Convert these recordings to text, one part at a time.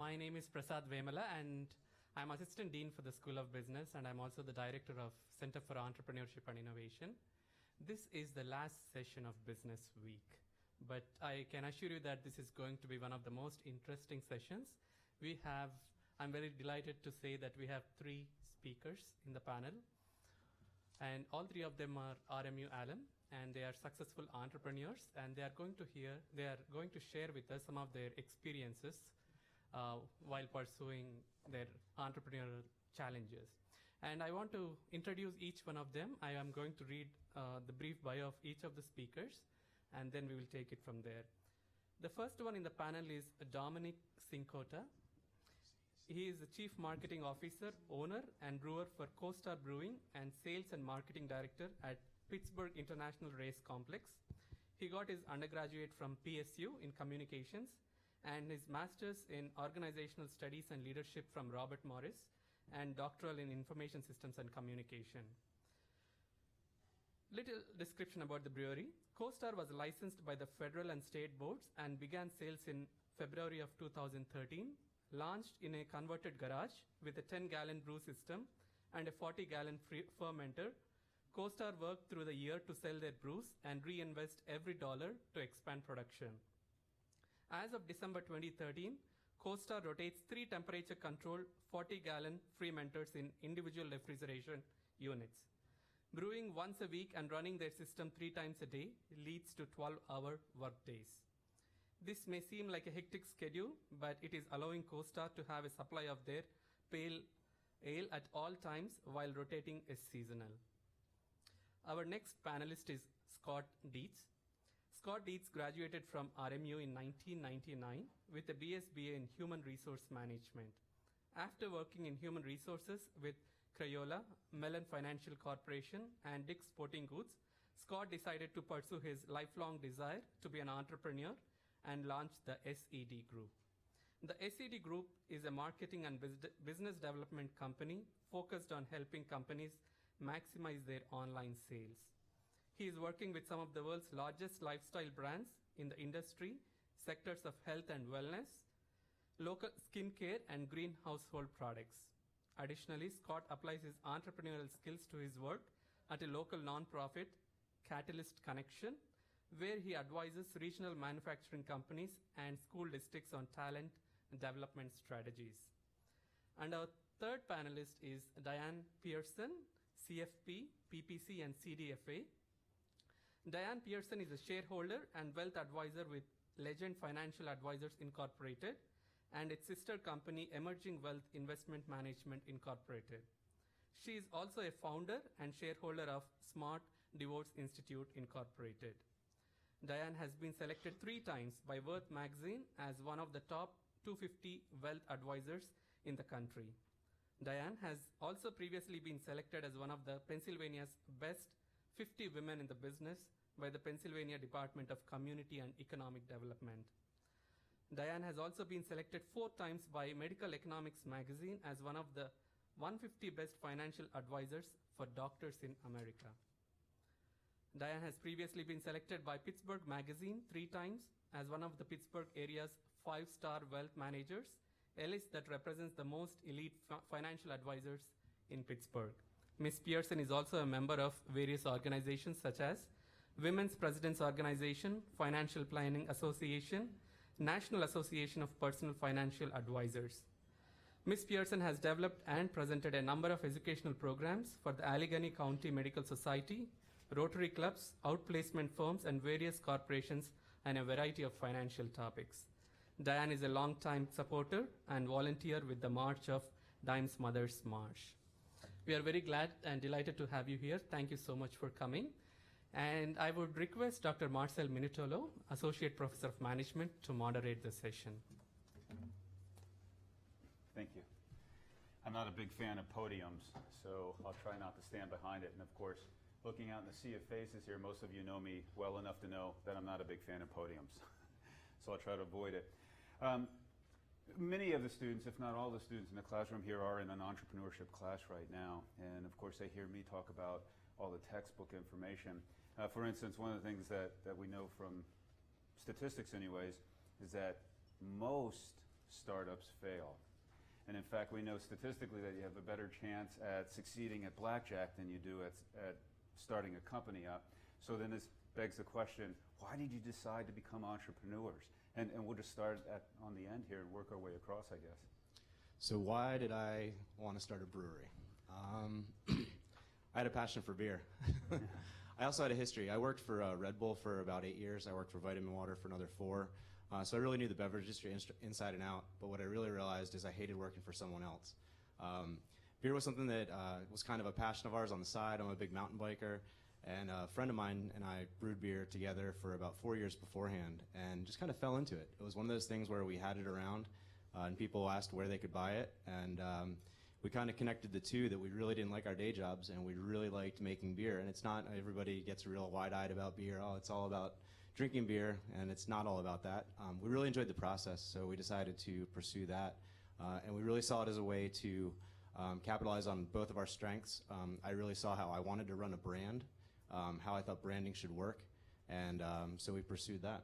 My name is Prasad Vemala, and I'm Assistant Dean for the School of Business, and I'm also the Director of Center for Entrepreneurship and Innovation. This is the last session of Business Week, but I can assure you that this is going to be one of the most interesting sessions. I'm very delighted to say that we have 3 speakers in the panel, and all 3 of them are RMU alum, and they are successful entrepreneurs, and they are going to share with us some of their experiences while pursuing their entrepreneurial challenges. And I want to introduce each one of them. I am going to read the brief bio of each of the speakers, and then we will take it from there. The first one in the panel is Dominic Cincota. He is the Chief Marketing Officer, owner, and brewer for CoStar Brewing, and Sales and Marketing Director at Pittsburgh International Race Complex. He got his undergraduate from PSU in Communications, and his master's in Organizational Studies and Leadership from Robert Morris, and doctoral in Information Systems and Communication. Little description about the brewery. CoStar was licensed by the federal and state boards and began sales in February of 2013, launched in a converted garage with a 10-gallon brew system and a 40-gallon fermenter. CoStar worked through the year to sell their brews and reinvest every dollar to expand production. As of December 2013, CoStar rotates 3 temperature-controlled 40-gallon fermenters in individual refrigeration units. Brewing once a week and running their system 3 times a day leads to 12-hour workdays. This may seem like a hectic schedule, but it is allowing CoStar to have a supply of their pale ale at all times while rotating is seasonal. Our next panelist is Scott Dietz. Scott Dietz graduated from RMU in 1999 with a BSBA in Human Resource Management. After working in human resources with Crayola, Mellon Financial Corporation, and Dick's Sporting Goods, Scott decided to pursue his lifelong desire to be an entrepreneur and launched the SED Group. The SED Group is a marketing and business development company focused on helping companies maximize their online sales. He is working with some of the world's largest lifestyle brands in the industry, sectors of health and wellness, local skincare, and green household products. Additionally, Scott applies his entrepreneurial skills to his work at a local nonprofit, Catalyst Connection, where he advises regional manufacturing companies and school districts on talent and development strategies. And our third panelist is Diane Pearson, CFP, PPC, and CDFA. Diane Pearson is a shareholder and wealth advisor with Legend Financial Advisors Incorporated and its sister company Emerging Wealth Investment Management Incorporated. She is also a founder and shareholder of Smart Divorce Institute Incorporated. Diane has been selected 3 times by Worth Magazine as one of the top 250 wealth advisors in the country. Diane has also previously been selected as one of the Pennsylvania's best 50 women in the business by the Pennsylvania Department of Community and Economic Development. Diane has also been selected 4 times by Medical Economics magazine as one of the 150 best financial advisors for doctors in America. Diane has previously been selected by Pittsburgh Magazine 3 times as one of the Pittsburgh area's 5-star wealth managers, a list that represents the most elite financial advisors in Pittsburgh. Ms. Pearson is also a member of various organizations such as Women's President's Organization, Financial Planning Association, National Association of Personal Financial Advisors. Ms. Pearson has developed and presented a number of educational programs for the Allegheny County Medical Society, Rotary clubs, outplacement firms, and various corporations on a variety of financial topics. Diane is a longtime supporter and volunteer with the March of Dimes Mothers March. We are very glad and delighted to have you here. Thank you so much for coming. And I would request Dr. Marcel Minutolo, Associate Professor of Management, to moderate the session. Thank you. I'm not a big fan of podiums, so I'll try not to stand behind it. And of course, looking out in the sea of faces here, most of you know me well enough to know that I'm not a big fan of podiums. So I'll try to avoid it. Many of the students, if not all the students in the classroom here, are in an entrepreneurship class right now. And of course, they hear me talk about all the textbook information. For instance, one of the things that we know from statistics anyways, is that most startups fail. And in fact, we know statistically that you have a better chance at succeeding at blackjack than you do at starting a company up. So then this begs the question, why did you decide to become entrepreneurs? And we'll just start on the end here and work our way across, I guess. So why did I want to start a brewery? I had a passion for beer. I also had a history. I worked for Red Bull for about 8 years. I worked for Vitamin Water for another 4. So I really knew the beverage industry inside and out. But what I really realized is I hated working for someone else. Beer was something that was kind of a passion of ours on the side. I'm a big mountain biker. And a friend of mine and I brewed beer together for about 4 years beforehand and just kind of fell into it. It was one of those things where we had it around and people asked where they could buy it. And we kind of connected the two, that we really didn't like our day jobs and we really liked making beer. And it's not, everybody gets real wide-eyed about beer. Oh, it's all about drinking beer, and it's not all about that. We really enjoyed the process, so we decided to pursue that. And we really saw it as a way to capitalize on both of our strengths. I really saw how I wanted to run a brand, how I thought branding should work, and so we pursued that.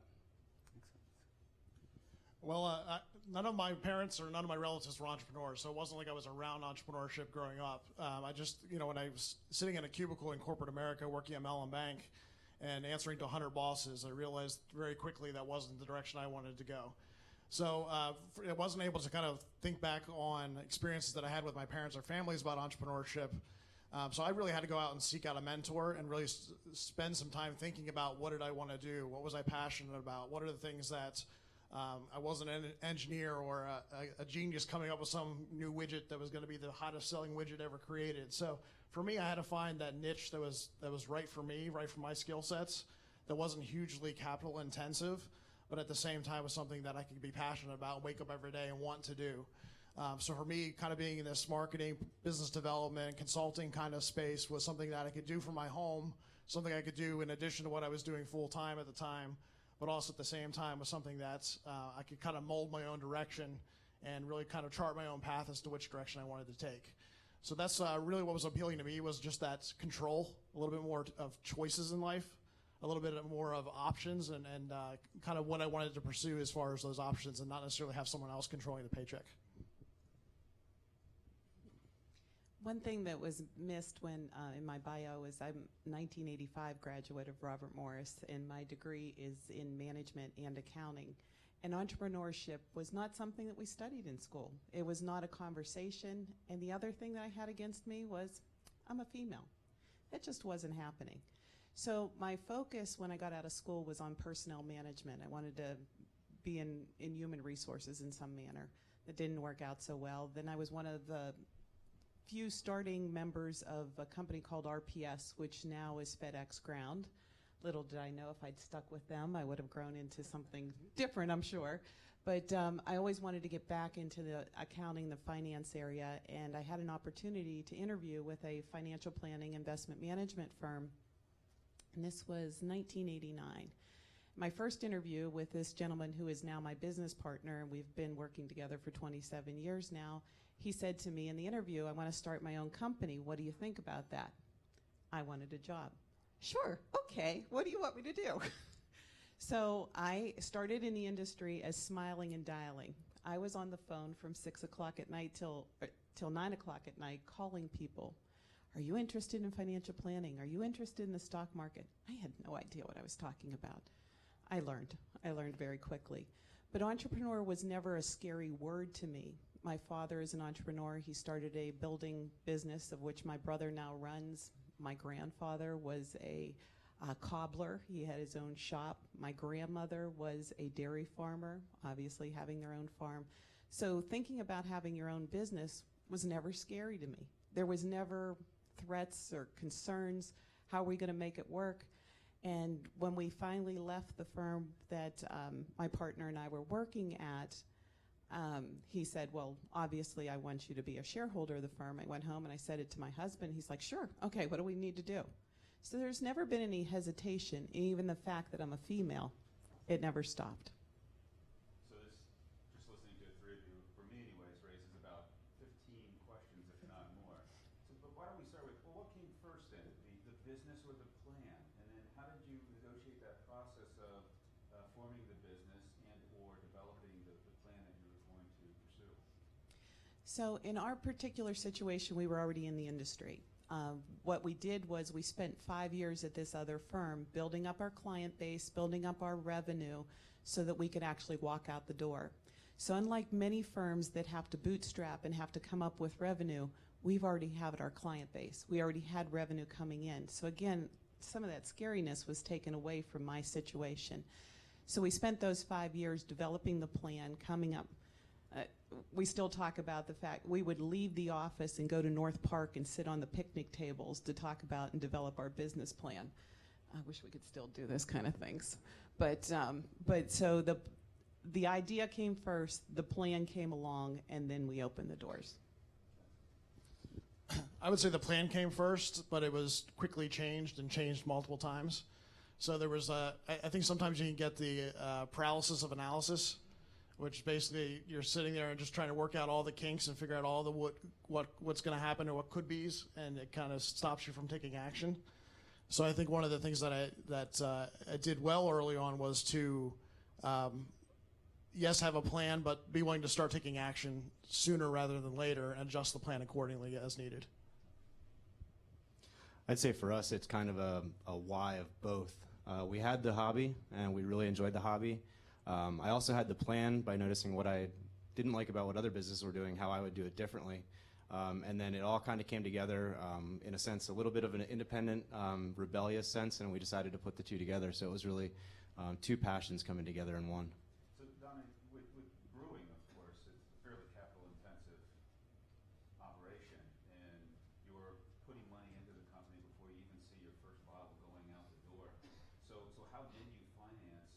Well, none of my parents or none of my relatives were entrepreneurs, so it wasn't like I was around entrepreneurship growing up. I just, when I was sitting in a cubicle in corporate America working at Mellon Bank and answering to 100 bosses, I realized very quickly that wasn't the direction I wanted to go. So I wasn't able to kind of think back on experiences that I had with my parents or families about entrepreneurship. So I really had to go out and seek out a mentor and really spend some time thinking about what did I want to do, what was I passionate about, what are the things that I wasn't an engineer or a genius coming up with some new widget that was going to be the hottest selling widget ever created. So for me, I had to find that niche that was right for me, right for my skill sets, that wasn't hugely capital intensive, but at the same time was something that I could be passionate about, wake up every day and want to do. So for me, kind of being in this marketing, business development, consulting kind of space was something that I could do from my home, something I could do in addition to what I was doing full time at the time, but also at the same time was something that I could kind of mold my own direction and really kind of chart my own path as to which direction I wanted to take. So that's really what was appealing to me, was just that control, a little bit more of choices in life, a little bit more of options, and kind of what I wanted to pursue as far as those options, and not necessarily have someone else controlling the paycheck. One thing that was missed when in my bio is I'm 1985 graduate of Robert Morris, and my degree is in management and accounting. And entrepreneurship was not something that we studied in school. It was not a conversation. And the other thing that I had against me was I'm a female. That just wasn't happening. So my focus when I got out of school was on personnel management. I wanted to be in human resources in some manner. That didn't work out so well. Then I was one of the few starting members of a company called RPS, which now is FedEx Ground. Little did I know if I'd stuck with them, I would have grown into something different, I'm sure. But I always wanted to get back into the accounting, the finance area, and I had an opportunity to interview with a financial planning investment management firm, and this was 1989. My first interview with this gentleman who is now my business partner, and we've been working together for 27 years now, he said to me in the interview, I want to start my own company. What do you think about that? I wanted a job. Sure, okay, what do you want me to do? So I started in the industry as smiling and dialing. I was on the phone from 6 o'clock at night till 9 o'clock at night calling people. Are you interested in financial planning? Are you interested in the stock market? I had no idea what I was talking about. I learned very quickly. But entrepreneur was never a scary word to me. My father is an entrepreneur. He started a building business of which my brother now runs. My grandfather was a cobbler. He had his own shop. My grandmother was a dairy farmer, obviously having their own farm. So thinking about having your own business was never scary to me. There was never threats or concerns. How are we going to make it work? And when we finally left the firm that my partner and I were working at, he said, well, obviously I want you to be a shareholder of the firm. I went home and I said it to my husband. He's like, sure, okay, what do we need to do? So there's never been any hesitation, even the fact that I'm a female, it never stopped. So this, just listening to the three of you, for me anyways, raises about 15 questions, if not more. So, but why don't we start with, well, what came first then, the business or the plan? And then how did you negotiate that process of forming the business and or developing the plan that you were going to So in our particular situation, we were already in the industry. What we did was we spent 5 years at this other firm building up our client base, building up our revenue so that we could actually walk out the door. So unlike many firms that have to bootstrap and have to come up with revenue, we've already had our client base. We already had revenue coming in. So again, some of that scariness was taken away from my situation. So we spent those 5 years developing the plan, coming up. We still talk about the fact we would leave the office and go to North Park and sit on the picnic tables to talk about and develop our business plan. I wish we could still do this kind of things. But so the idea came first, the plan came along, and then we opened the doors. I would say the plan came first, but it was quickly changed and changed multiple times. So there was I think sometimes you can get the paralysis of analysis, which basically you're sitting there and just trying to work out all the kinks and figure out all the what's going to happen or what could be's, and it kind of stops you from taking action. So I think one of the things that I did well early on was to yes, have a plan, but be willing to start taking action sooner rather than later and adjust the plan accordingly as needed. I'd say for us, it's kind of a why of both. We had the hobby, and we really enjoyed the hobby. I also had the plan by noticing what I didn't like about what other businesses were doing, how I would do it differently. And then it all kind of came together, in a sense, a little bit of an independent, rebellious sense, and we decided to put the two together. So it was really two passions coming together in one. So, Donnie, with brewing, of course, it's a fairly capital-intensive operation, and you're putting money into the company before you even see your first bottle going out the door. So how did you finance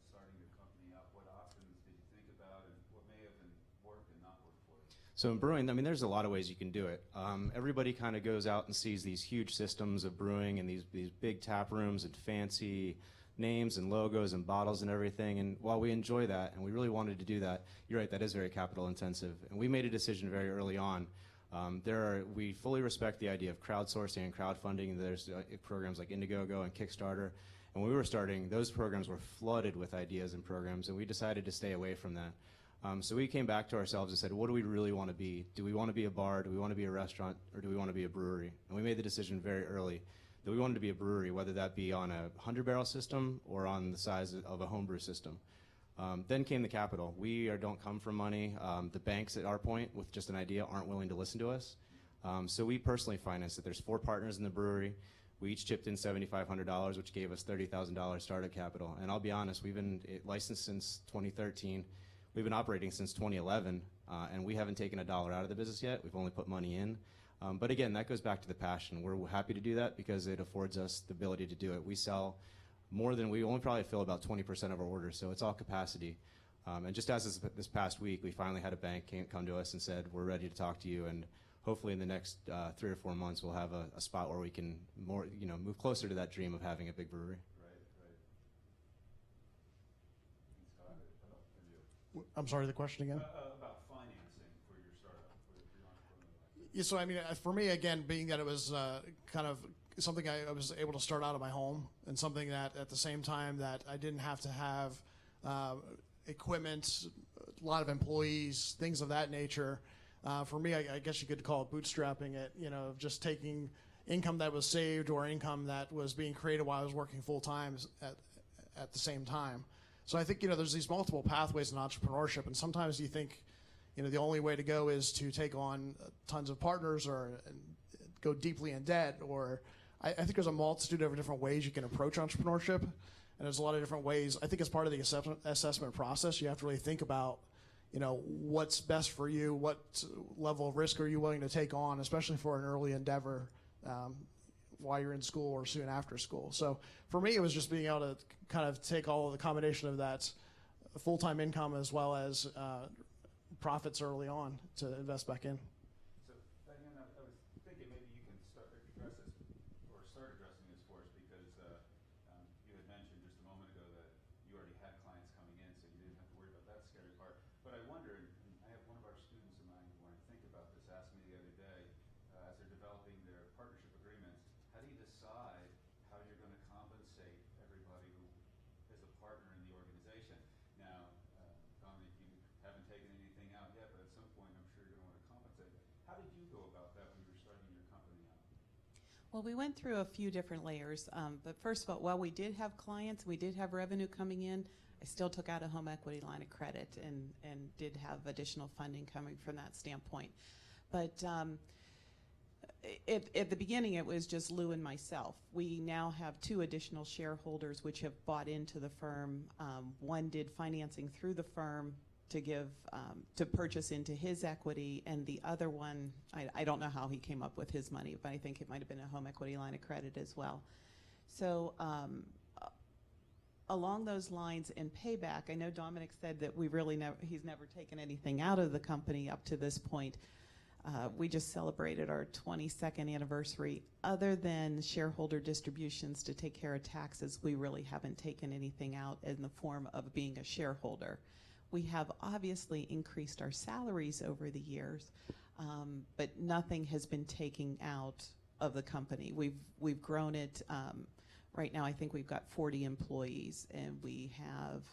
starting the company up? What options did you think about, and what may have been worked and not worked for you? So in brewing, I mean, there's a lot of ways you can do it. Everybody kind of goes out and sees these huge systems of brewing and these big tap rooms and fancy names and logos and bottles and everything. And while we enjoy that, and we really wanted to do that, you're right, that is very capital intensive. And we made a decision very early on. We fully respect the idea of crowdsourcing and crowdfunding. There's programs like Indiegogo and Kickstarter. And when we were starting, those programs were flooded with ideas and programs, and we decided to stay away from that. So we came back to ourselves and said, what do we really want to be? Do we want to be a bar? Do we want to be a restaurant? Or do we want to be a brewery? And we made the decision very early that we wanted to be a brewery, whether that be on a 100-barrel system or on the size of a homebrew system. Then came the capital. We don't come from money. The banks, at our point, with just an idea, aren't willing to listen to us. So we personally financed it. There's 4 partners in the brewery. We each chipped in $7,500, which gave us $30,000 startup capital. And I'll be honest, we've been licensed since 2013. We've been operating since 2011, and we haven't taken $1 out of the business yet. We've only put money in. But again, that goes back to the passion. We're happy to do that because it affords us the ability to do it. We sell more than we only probably fill about 20% of our orders, so it's all capacity. And just as this past week, we finally had a bank come to us and said, we're ready to talk to you, and hopefully in the next 3 or 4 months, we'll have a spot where we can move closer to that dream of having a big brewery. I'm sorry, the question again? About financing for your startup, for your entrepreneur. Yeah, so I mean, for me, again, being that it was kind of something I was able to start out of my home, and something that at the same time that I didn't have to have equipment, a lot of employees, things of that nature. For me, I guess you could call it bootstrapping it, just taking income that was saved or income that was being created while I was working full time at the same time. So I think, there's these multiple pathways in entrepreneurship, and sometimes you think, the only way to go is to take on tons of partners or go deeply in debt, or I think there's a multitude of different ways you can approach entrepreneurship, and there's a lot of different ways. I think as part of the assessment process, you have to really think about, what's best for you, what level of risk are you willing to take on, especially for an early endeavor while you're in school or soon after school. So for me, it was just being able to kind of take all of the combination of that full-time income as well as profits early on to invest back in. So, Diane, I was thinking maybe you can start addressing this for us, because you had mentioned just a moment ago that you already had clients coming in, so you didn't have to worry about that scary part. But I wonder, and I have one of our students in mind when I think about this asked me the other day, as they're developing their partnership agreements, how do you decide how you're going to compensate everybody who is a partner in the organization? Now, Donnie, you haven't taken anything out yet, but at some point I'm sure you're going to want to Well, we went through a few different layers, but first of all, while we did have clients, we did have revenue coming in, I still took out a home equity line of credit and did have additional funding coming from that standpoint. But at the beginning, it was just Lou and myself. We now have 2 additional shareholders which have bought into the firm. One did financing through the firm to give to purchase into his equity, and the other one, I don't know how he came up with his money, but I think it might have been a home equity line of credit as well. So along those lines in payback, I know Dominic said that he's never taken anything out of the company up to this point. We just celebrated our 22nd anniversary. Other than shareholder distributions to take care of taxes, we really haven't taken anything out in the form of being a shareholder. We have obviously increased our salaries over the years, but nothing has been taken out of the company. We've grown it. Right now, I think we've got 40 employees, and we have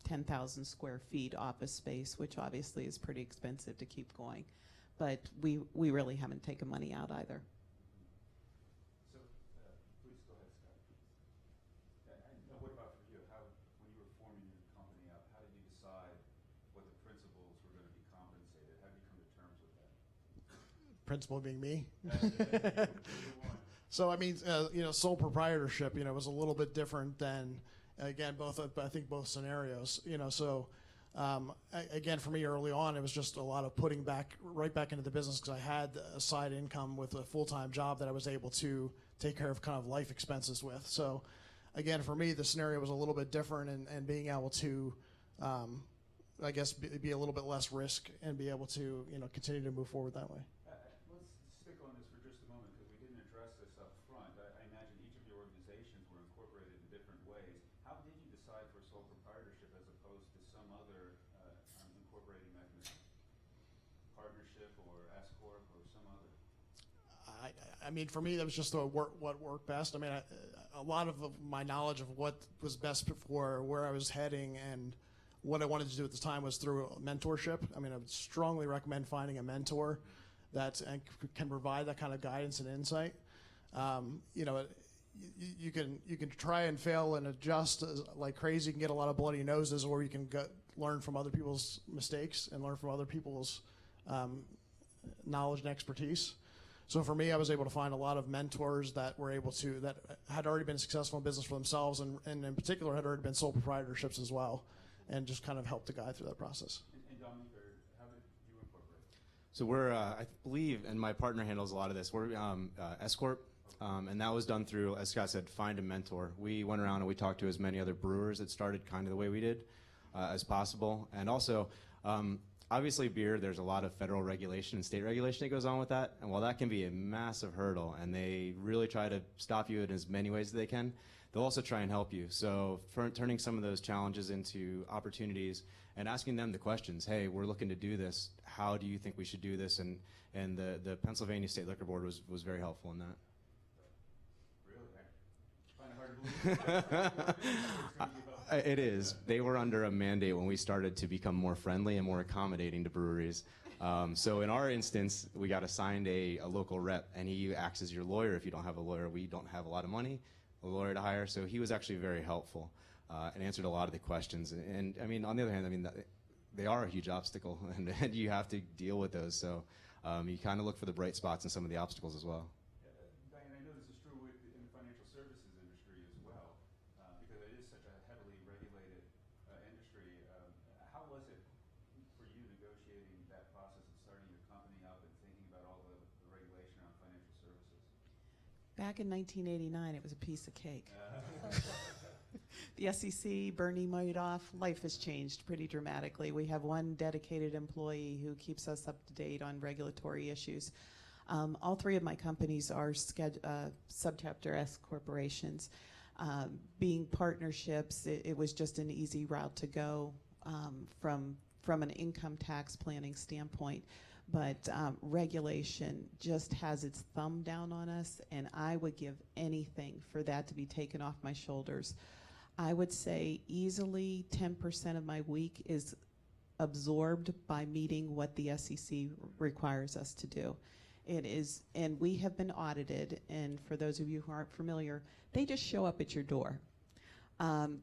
10,000 square feet office space, which obviously is pretty expensive to keep going. But we really haven't taken money out either. So, please go ahead, Scott. And what about for you? When you were forming your company out, how did you decide what the principals were going to be compensated? How did you come to terms with that? Principal being me. So I mean, sole proprietorship, was a little bit different than, again, I think both scenarios. So again, for me early on, it was just a lot of putting right back into the business because I had a side income with a full-time job that I was able to take care of kind of life expenses with. So again, for me, the scenario was a little bit different, and being able to, I guess, be a little bit less risk and be able to, continue to move forward that way. Let's stick on this for just a moment because we didn't address this up front. I imagine each of your organizations were incorporated in different ways. How did you decide for sole proprietorship as opposed to some other incorporating mechanism? Partnership or S Corp or some other? I mean, for me, that was just what worked best. I mean, a lot of my knowledge of what was best for where I was heading and what I wanted to do at the time was through mentorship. I mean, I would strongly recommend finding a mentor that can provide that kind of guidance and insight. You can try and fail and adjust like crazy. You can get a lot of bloody noses, or you can learn from other people's mistakes and learn from other people's knowledge and expertise. So for me, I was able to find a lot of mentors that had already been successful in business for themselves, and in particular had already been sole proprietorships as well, and just kind of helped the guide through that process. And Dominic, how did you incorporate? So we're, I believe, and my partner handles a lot of this, we're S Corp, and that was done through, as Scott said, find a mentor. We went around and we talked to as many other brewers that started kind of the way we did as possible. And also, obviously beer, there's a lot of federal regulation and state regulation that goes on with that. And while that can be a massive hurdle, and they really try to stop you in as many ways as they can, they'll also try and help you. So for turning some of those challenges into opportunities and asking them the questions, hey, we're looking to do this. How do you think we should do this? And the Pennsylvania State Liquor Board was very helpful in that. Really? I find it hard to believe. It is. They were under a mandate when we started to become more friendly and more accommodating to breweries. So in our instance, we got assigned a local rep, and he acts as your lawyer. If you don't have a lawyer, we don't have a lot of money, a lawyer to hire. So he was actually very helpful and answered a lot of the questions. And I mean, on the other hand, I mean, they are a huge obstacle, and you have to deal with those. So you kind of look for the bright spots in some of the obstacles as well. Diane, I know this is true in the financial services industry as well, because it is such a heavily regulated industry. How was it for you negotiating that process of starting your company up and thinking about all the regulation around financial services? Back in 1989, it was a piece of cake. The SEC, Bernie Madoff, life has changed pretty dramatically. We have one dedicated employee who keeps us up to date on regulatory issues. All 3 of my companies are subchapter S corporations. Being partnerships, it was just an easy route to go from an income tax planning standpoint. But regulation just has its thumb down on us, and I would give anything for that to be taken off my shoulders. I would say easily 10% of my week is absorbed by meeting what the SEC requires us to do. It is, and we have been audited, and for those of you who aren't familiar, they just show up at your door.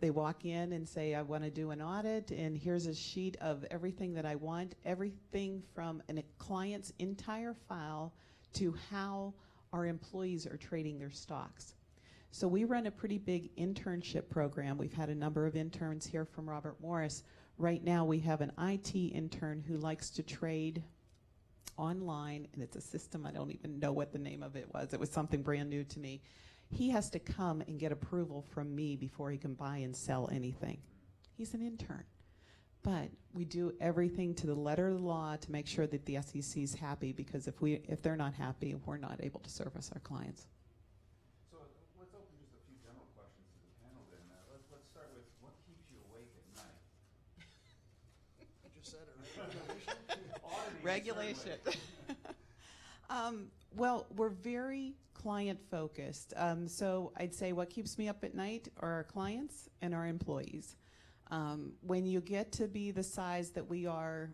They walk in and say, I want to do an audit, and here's a sheet of everything that I want, everything from a client's entire file to how our employees are trading their stocks. So we run a pretty big internship program. We've had a number of interns here from Robert Morris. Right now we have an IT intern who likes to trade online, and it's a system, I don't even know what the name of it was. It was something brand new to me. He has to come and get approval from me before he can buy and sell anything. He's an intern. But we do everything to the letter of the law to make sure that the SEC is happy, because if they're not happy, we're not able to service our clients. So let's open just a few general questions to the panel then. Let's start with what keeps you awake at night? You just said it, right? Auditing, Regulation. certainly. Well, we're very client focused. So I'd say what keeps me up at night are our clients and our employees. When you get to be the size that we are,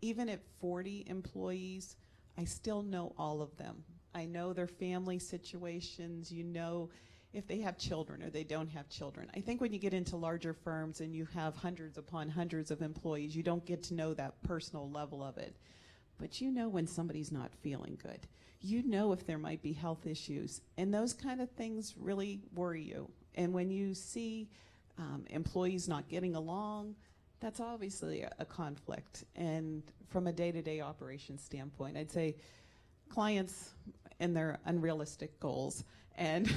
even at 40 employees, I still know all of them. I know their family situations, you know if they have children or they don't have children. I think when you get into larger firms and you have hundreds upon hundreds of employees, you don't get to know that personal level of it. But you know when somebody's not feeling good. You know if there might be health issues. And those kind of things really worry you. And when you see employees not getting along, that's obviously a conflict. And from a day-to-day operations standpoint, I'd say clients and their unrealistic goals and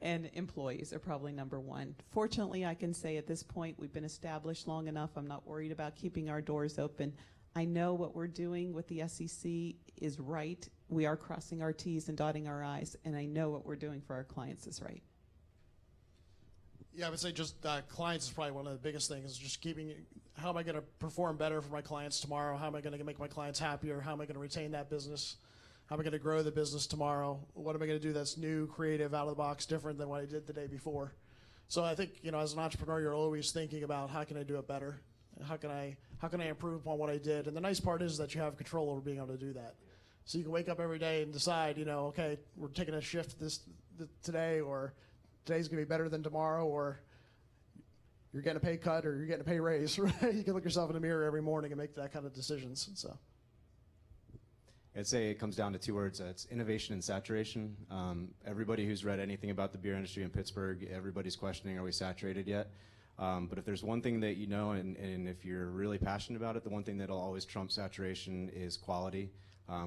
and employees are probably number one. Fortunately, I can say at this point we've been established long enough. I'm not worried about keeping our doors open. I know what we're doing with the SEC is right. We are crossing our T's and dotting our I's, and I know what we're doing for our clients is right. Yeah, I would say just clients is probably one of the biggest things, just keeping, how am I going to perform better for my clients tomorrow? How am I going to make my clients happier? How am I going to retain that business? How am I going to grow the business tomorrow? What am I going to do that's new, creative, out of the box, different than what I did the day before? So I think, as an entrepreneur, you're always thinking about how can I do it better? How can I improve upon what I did? And the nice part is that you have control over being able to do that. So you can wake up every day and decide, okay, we're taking a shift today, or today's going to be better than tomorrow, or you're getting a pay cut or you're getting a pay raise, right? You can look yourself in the mirror every morning and make that kind of decisions. So I'd say it comes down to two words. It's innovation and saturation. Everybody who's read anything about the beer industry in Pittsburgh, everybody's questioning, are we saturated yet? But if there's one thing that you know, and if you're really passionate about it, the one thing that'll always trump saturation is quality,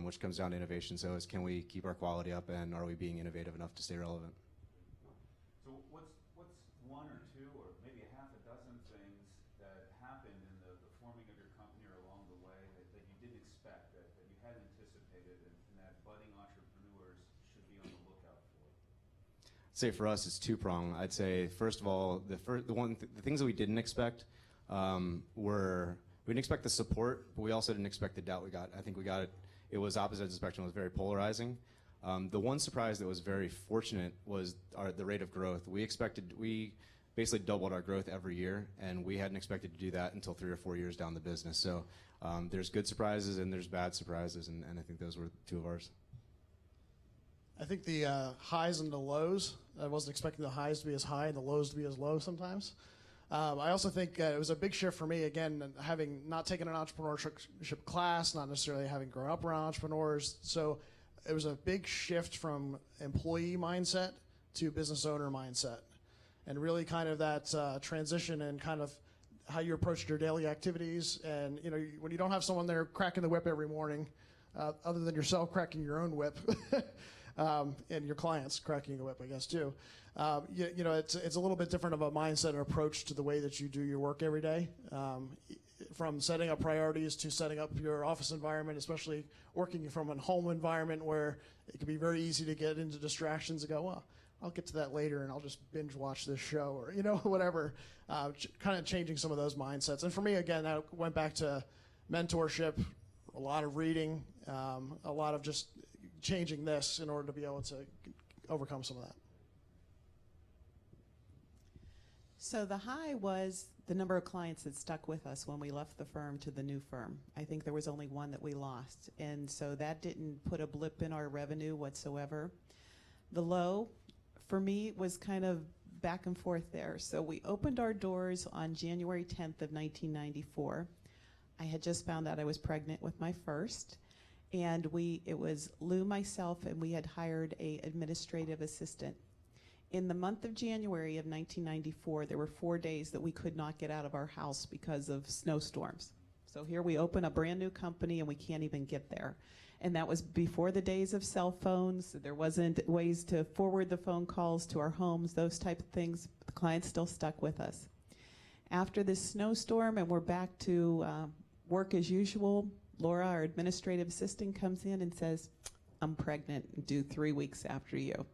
which comes down to innovation. So can we keep our quality up, and are we being innovative enough to stay relevant? So what's one or two or maybe a half a dozen things that happened in the forming of your company or along the way that you didn't expect, that you hadn't anticipated, and that budding entrepreneurs should be on the lookout for? I'd say for us it's two-pronged. I'd say first of all, the things that we didn't expect were, we didn't expect the support, but we also didn't expect the doubt we got. I think we got it. It was opposite ends of the spectrum. It was very polarizing. The one surprise that was very fortunate was the rate of growth. We basically doubled our growth every year, and we hadn't expected to do that until 3 or 4 years down the business. So there's good surprises and there's bad surprises, and I think those were two of ours. I think the highs and the lows, I wasn't expecting the highs to be as high and the lows to be as low sometimes. I also think it was a big shift for me, again, having not taken an entrepreneurship class, not necessarily having grown up around entrepreneurs. So it was a big shift from employee mindset to business owner mindset. And really kind of that transition and kind of how you approach your daily activities. And, when you don't have someone there cracking the whip every morning, other than yourself cracking your own whip, and your clients cracking the whip, I guess, too. It's a little bit different of a mindset and approach to the way that you do your work every day. From setting up priorities to setting up your office environment, especially working from a home environment where it can be very easy to get into distractions and go, well, I'll get to that later and I'll just binge watch this show, or, whatever. Kind of changing some of those mindsets. And for me, again, I went back to mentorship, a lot of reading, a lot of just changing this in order to be able to overcome some of that. So the high was the number of clients that stuck with us when we left the firm to the new firm. I think there was only one that we lost. And so that didn't put a blip in our revenue whatsoever. The low, for me, was kind of back and forth there. So we opened our doors on January 10th of 1994. I had just found out I was pregnant with my first. And it was Lou, myself, and we had hired a administrative assistant. In the month of January of 1994, there were 4 days that we could not get out of our house because of snowstorms. So here we open a brand new company and we can't even get there. And that was before the days of cell phones. There wasn't ways to forward the phone calls to our homes, those type of things. The clients still stuck with us. After this snowstorm and we're back to work as usual, Laura, our administrative assistant, comes in and says, I'm pregnant and due 3 weeks after you.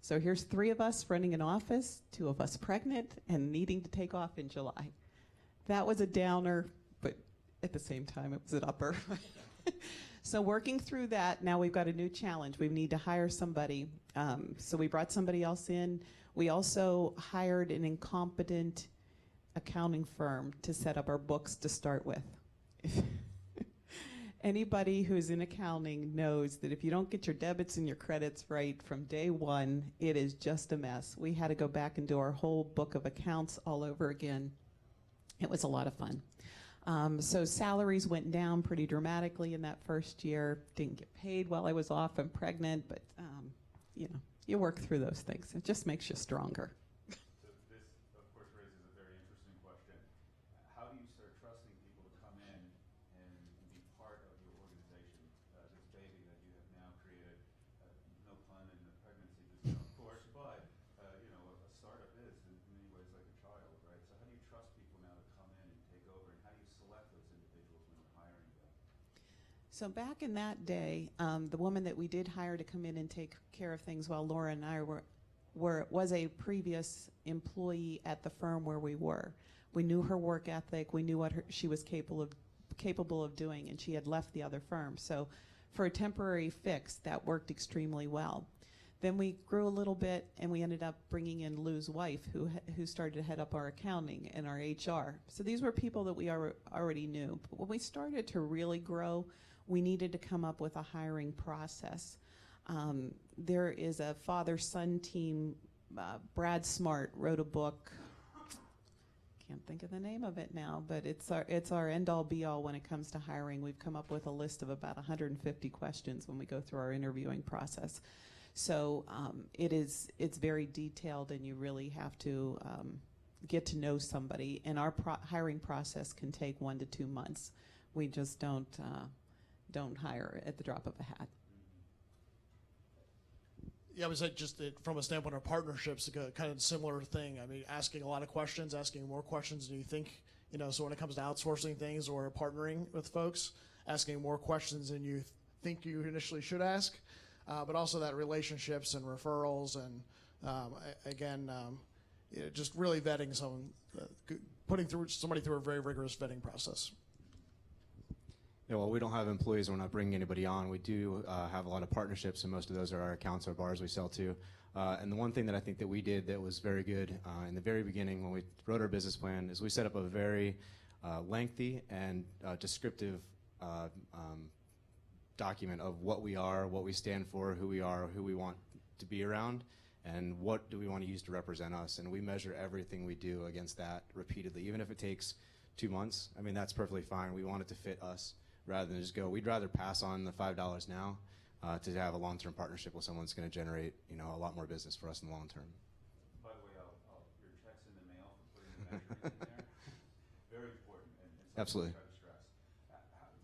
So here's 3 of us running an office, 2 of us pregnant and needing to take off in July. That was a downer, but at the same time it was an upper. So working through that, now we've got a new challenge. We need to hire somebody. So we brought somebody else in. We also hired an incompetent accounting firm to set up our books to start with. Anybody who's in accounting knows that if you don't get your debits and your credits right from day one, it is just a mess. We had to go back and do our whole book of accounts all over again. It was a lot of fun. So salaries went down pretty dramatically in that first year. Didn't get paid while I was off and pregnant, but you know, you work through those things. It just makes you stronger. So this, of course, raises a very interesting question. How do you start trusting people to come in and be part of your organization? This baby that you have now created, no pun in the pregnancy, of course, but you know, a startup is in many ways like a child, right? So how do you trust people now to come in and take over, and how do you select those individuals when you're hiring them? So back in that day, the woman that we did hire to come in and take care of things while Laura and I was a previous employee at the firm where we were. We knew her work ethic. We knew what she was capable of doing, and she had left the other firm. So for a temporary fix, that worked extremely well. Then we grew a little bit, and we ended up bringing in Lou's wife, who started to head up our accounting and our HR. So these were people that we already knew. But when we started to really grow, we needed to come up with a hiring process. There is a father-son team. Brad Smart wrote a book. Can't think of the name of it now, but it's our end-all be-all when it comes to hiring. We've come up with a list of about 150 questions when we go through our interviewing process. So it's very detailed, and you really have to get to know somebody. And our hiring process can take 1 to 2 months. We just don't hire at the drop of a hat. Yeah, I would say just from a standpoint of partnerships, a kind of similar thing. I mean, asking a lot of questions, asking more questions than you think, you know, so when it comes to outsourcing things or partnering with folks, asking more questions than you think you initially should ask, but also that relationships and referrals and, just really vetting someone, putting somebody through a very rigorous vetting process. Yeah, well, we don't have employees. We're not bringing anybody on. We do have a lot of partnerships, and most of those are our accounts or bars we sell to. And the one thing that I think that we did that was very good in the very beginning when we wrote our business plan is we set up a very lengthy and descriptive document of what we are, what we stand for, who we are, who we want to be around, and what do we want to use to represent us. And we measure everything we do against that repeatedly, even if it takes 2 months. I mean, that's perfectly fine. We want it to fit us, rather than just go, we'd rather pass on the $5 now to have a long-term partnership with someone that's going to generate, you know, a lot more business for us in the long term. By the way, your check's in the mail for putting the measurement in there. Very important, and Absolutely. Try to stress.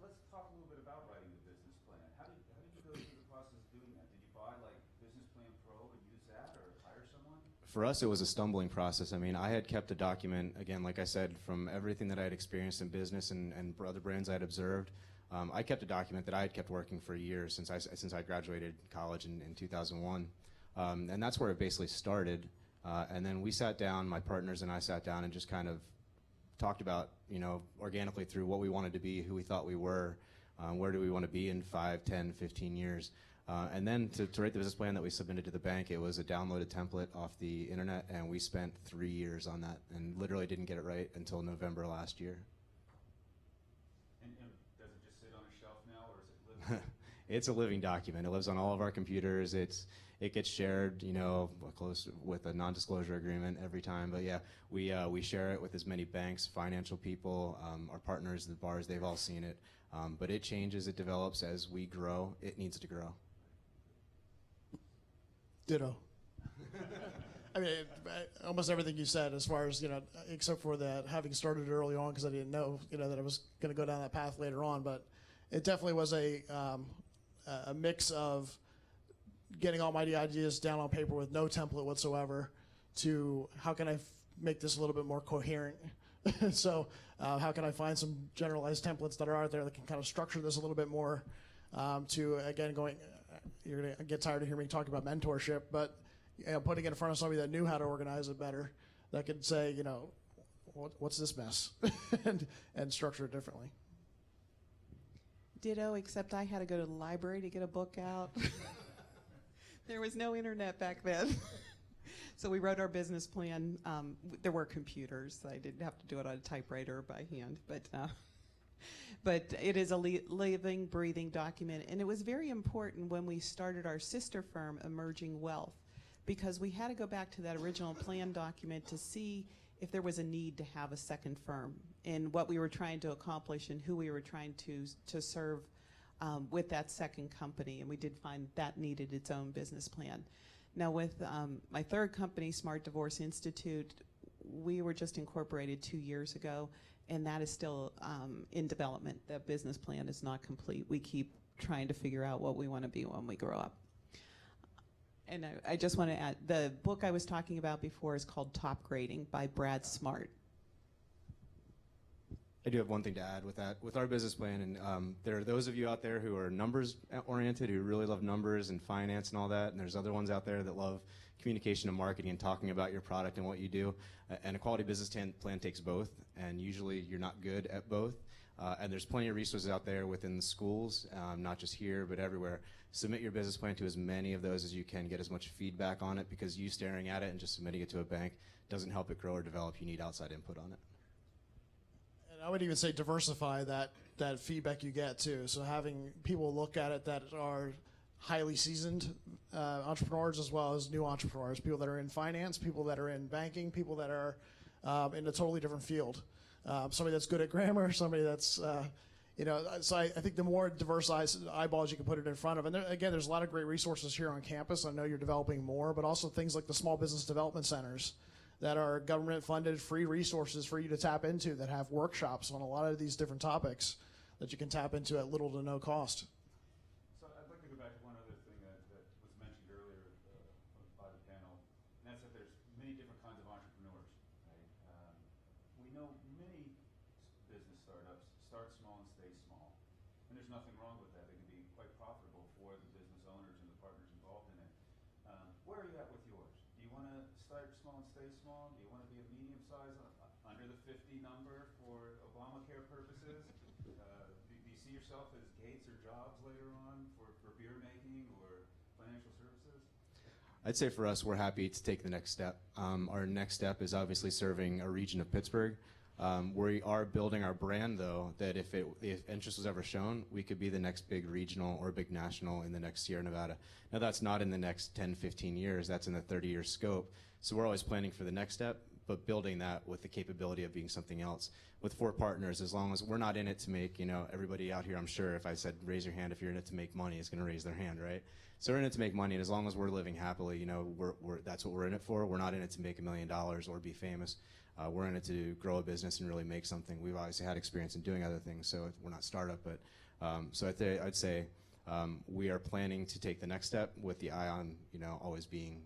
Let's talk a little bit about writing the business plan. How did you go through the process of doing that? Did you buy like Business Plan Pro and use that, or hire someone? For us, it was a stumbling process. I mean, I had kept a document, again, like I said, from everything that I had experienced in business and other brands I had observed. I kept a document that I had kept working for years since I graduated college in 2001. And that's where it basically started. And then we sat down, my partners and I sat down and just kind of talked about, you know, organically through what we wanted to be, who we thought we were, where do we want to be in 5, 10, 15 years. And then to write the business plan that we submitted to the bank, it was a downloaded template off the internet, and we spent 3 years on that and literally didn't get it right until November last year. And does it just sit on a shelf now, or is it living? It's a living document. It lives on all of our computers. It gets shared, close with a non-disclosure agreement every time. But yeah, we share it with as many banks, financial people, our partners, the bars. They've all seen it. But it changes, it develops as we grow. It needs to grow. Ditto. I mean, almost everything you said, as far as, except for that having started early on because I didn't know, that I was going to go down that path later on. But it definitely was a mix of getting all my ideas down on paper with no template whatsoever to how can I make this a little bit more coherent. So how can I find some generalized templates that are out there that can kind of structure this a little bit more to, again, you're going to get tired of hearing me talk about mentorship, but putting it in front of somebody that knew how to organize it better, that could say, what's this mess, and structure it differently. Ditto, except I had to go to the library to get a book out. There was no internet back then. So we wrote our business plan. There were computers. So I didn't have to do it on a typewriter or by hand. But it is a living, breathing document. And it was very important when we started our sister firm, Emerging Wealth, because we had to go back to that original plan document to see if there was a need to have a second firm and what we were trying to accomplish and who we were trying to serve with that second company. And we did find that needed its own business plan. Now with my third company, Smart Divorce Institute, we were just incorporated 2 years ago, and that is still in development. That business plan is not complete. We keep trying to figure out what we want to be when we grow up. And I just want to add, the book I was talking about before is called Top Grading by Brad Smart. I do have one thing to add with that. With our business plan, and there are those of you out there who are numbers-oriented, who really love numbers and finance and all that, and there's other ones out there that love communication and marketing and talking about your product and what you do. And a quality business plan takes both, and usually you're not good at both. And there's plenty of resources out there within the schools, not just here, but everywhere. Submit your business plan to as many of those as you can, get as much feedback on it, because you staring at it and just submitting it to a bank doesn't help it grow or develop. You need outside input on it. I would even say diversify that feedback you get too. So having people look at it that are highly seasoned entrepreneurs as well as new entrepreneurs, people that are in finance, people that are in banking, people that are in a totally different field. Somebody that's good at grammar, somebody that's, so I think the more diverse eyeballs you can put it in front of. And again, there's a lot of great resources here on campus. I know you're developing more, but also things like the small business development centers that are government-funded free resources for you to tap into that have workshops on a lot of these different topics that you can tap into at little to no cost. So I'd like to go back to one other thing that was mentioned earlier by the panel, and that's that there's many different kinds of entrepreneurs, right? We know many business startups start small and stay small, and there's nothing wrong with that. They can be quite profitable for the business owners and the partners involved in it. Where are you at with yours? Do you want to start small and stay small? Do you want to be a medium size under the 50 number for Obamacare purposes? Do you see yourself as Gates or Jobs later on for beer making or financial services? I'd say for us, we're happy to take the next step. Our next step is obviously serving a region of Pittsburgh. We are building our brand, though, that if interest was ever shown, we could be the next big regional or big national in the next Sierra Nevada. Now, that's not in the next 10, 15 years. That's in the 30-year scope. So we're always planning for the next step, but building that with the capability of being something else. With 4 partners, as long as we're not in it to make, everybody out here, I'm sure if I said raise your hand if you're in it to make money, is going to raise their hand, right? So we're in it to make money, and as long as we're living happily, that's what we're in it for. We're not in it to make $1 million or be famous. We're in it to grow a business and really make something. We've obviously had experience in doing other things, so we're not startup, but so I'd say we are planning to take the next step with the eye on, always being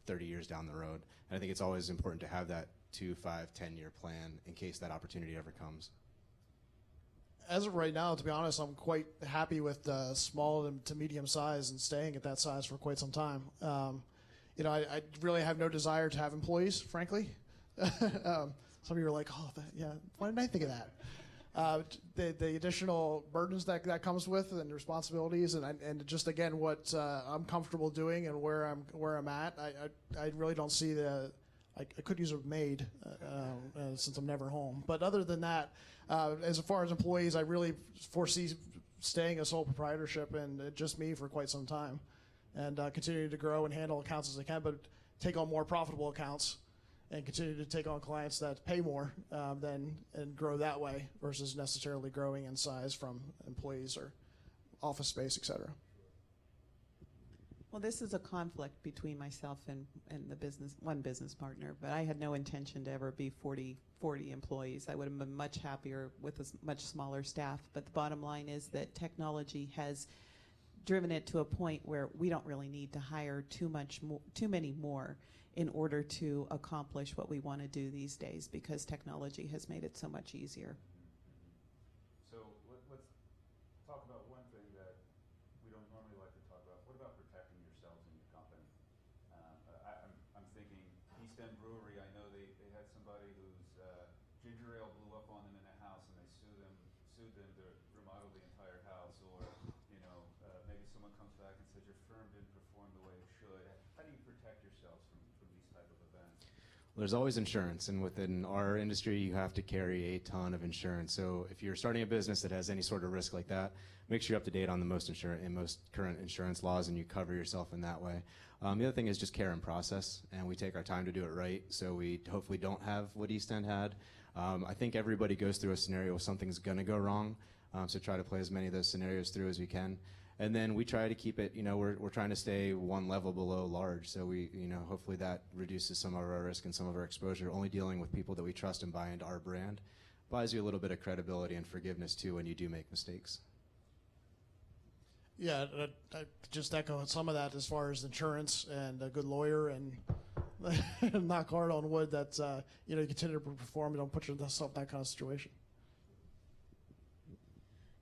30 years down the road. And I think it's always important to have that 2, 5, 10-year plan in case that opportunity ever comes. As of right now, to be honest, I'm quite happy with small to medium size and staying at that size for quite some time. I really have no desire to have employees, frankly. Some of you are like, why didn't I think of that? the additional burdens that comes with and responsibilities, and just again what I'm comfortable doing and where I'm at. I really don't see I could use a maid since I'm never home. But other than that, as far as employees, I really foresee staying a sole proprietorship and just me for quite some time, and continuing to grow and handle accounts as I can, but take on more profitable accounts and continue to take on clients that pay more and grow that way versus necessarily growing in size from employees or office space, et cetera. Well, this is a conflict between myself and one business partner, but I had no intention to ever be 40 employees. I would have been much happier with a much smaller staff. But the bottom line is that technology has driven it to a point where we don't really need to hire too many more in order to accomplish what we want to do these days, because technology has made it so much easier. So let's talk about one thing that we don't normally like to talk about. What about protecting yourselves and your company? I'm thinking East End Brewery. I know they had somebody whose ginger ale blew up on them in a house, and they sued them to remodel the entire house. Or maybe someone comes back and says your firm didn't perform the way it should. How do you protect yourselves from these type of events? There's always insurance, and within our industry, you have to carry a ton of insurance. So if you're starting a business that has any sort of risk like that, make sure you're up to date on the most current insurance laws, and you cover yourself in that way. The other thing is just care and process, and we take our time to do it right, so we hopefully don't have what East End had. I think everybody goes through a scenario where something's going to go wrong, so try to play as many of those scenarios through as we can. And then we try to keep it, we're trying to stay one level below large. So we, hopefully that reduces some of our risk and some of our exposure. Only dealing with people that we trust and buy into our brand buys you a little bit of credibility and forgiveness too when you do make mistakes. Yeah, I just echo some of that as far as insurance and a good lawyer and knock hard on wood that you continue to perform and don't put yourself in that kind of situation.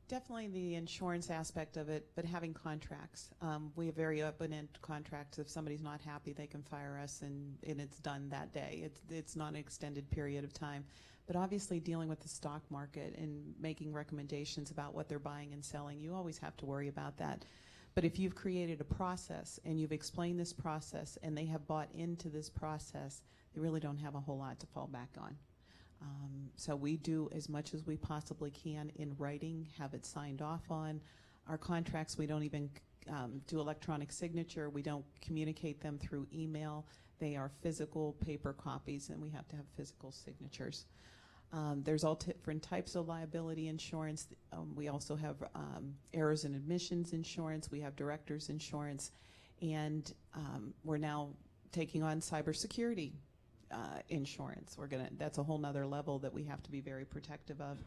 Definitely the insurance aspect of it, but having contracts. We have very open-end contracts. If somebody's not happy, they can fire us, and it's done that day. It's not an extended period of time. But obviously dealing with the stock market and making recommendations about what they're buying and selling, you always have to worry about that. But if you've created a process and you've explained this process and they have bought into this process, they really don't have a whole lot to fall back on. So we do as much as we possibly can in writing, have it signed off on. Our contracts, we don't even do electronic signature. We don't communicate them through email. They are physical paper copies, and we have to have physical signatures. There's all different types of liability insurance. We also have errors and admissions insurance. We have director's insurance. And we're now taking on cybersecurity insurance. That's a whole nother level that we have to be very protective of.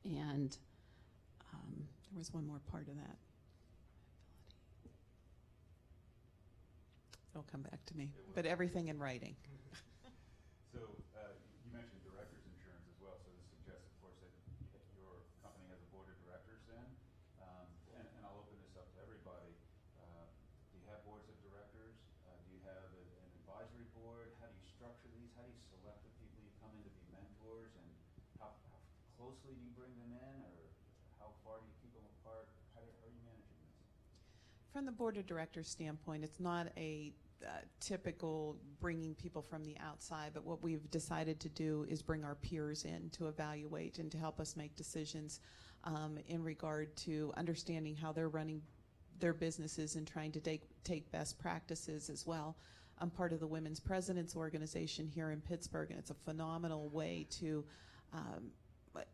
And there was one more part of that. It'll come back to me. But everything in writing. So you mentioned director's insurance as well. So this suggests, of course, that your company has a board of directors then. And I'll open this up to everybody. Do you have boards of directors? Do you have an advisory board? How do you structure these? How do you select the people you come in to be mentors? And how closely do you bring them in? Or how far do you keep them apart? How are you managing this? From the board of directors standpoint, it's not a typical bringing people from the outside, but what we've decided to do is bring our peers in to evaluate and to help us make decisions in regard to understanding how they're running their businesses and trying to take best practices as well. I'm part of the Women's Presidents Organization here in Pittsburgh, and it's a phenomenal way to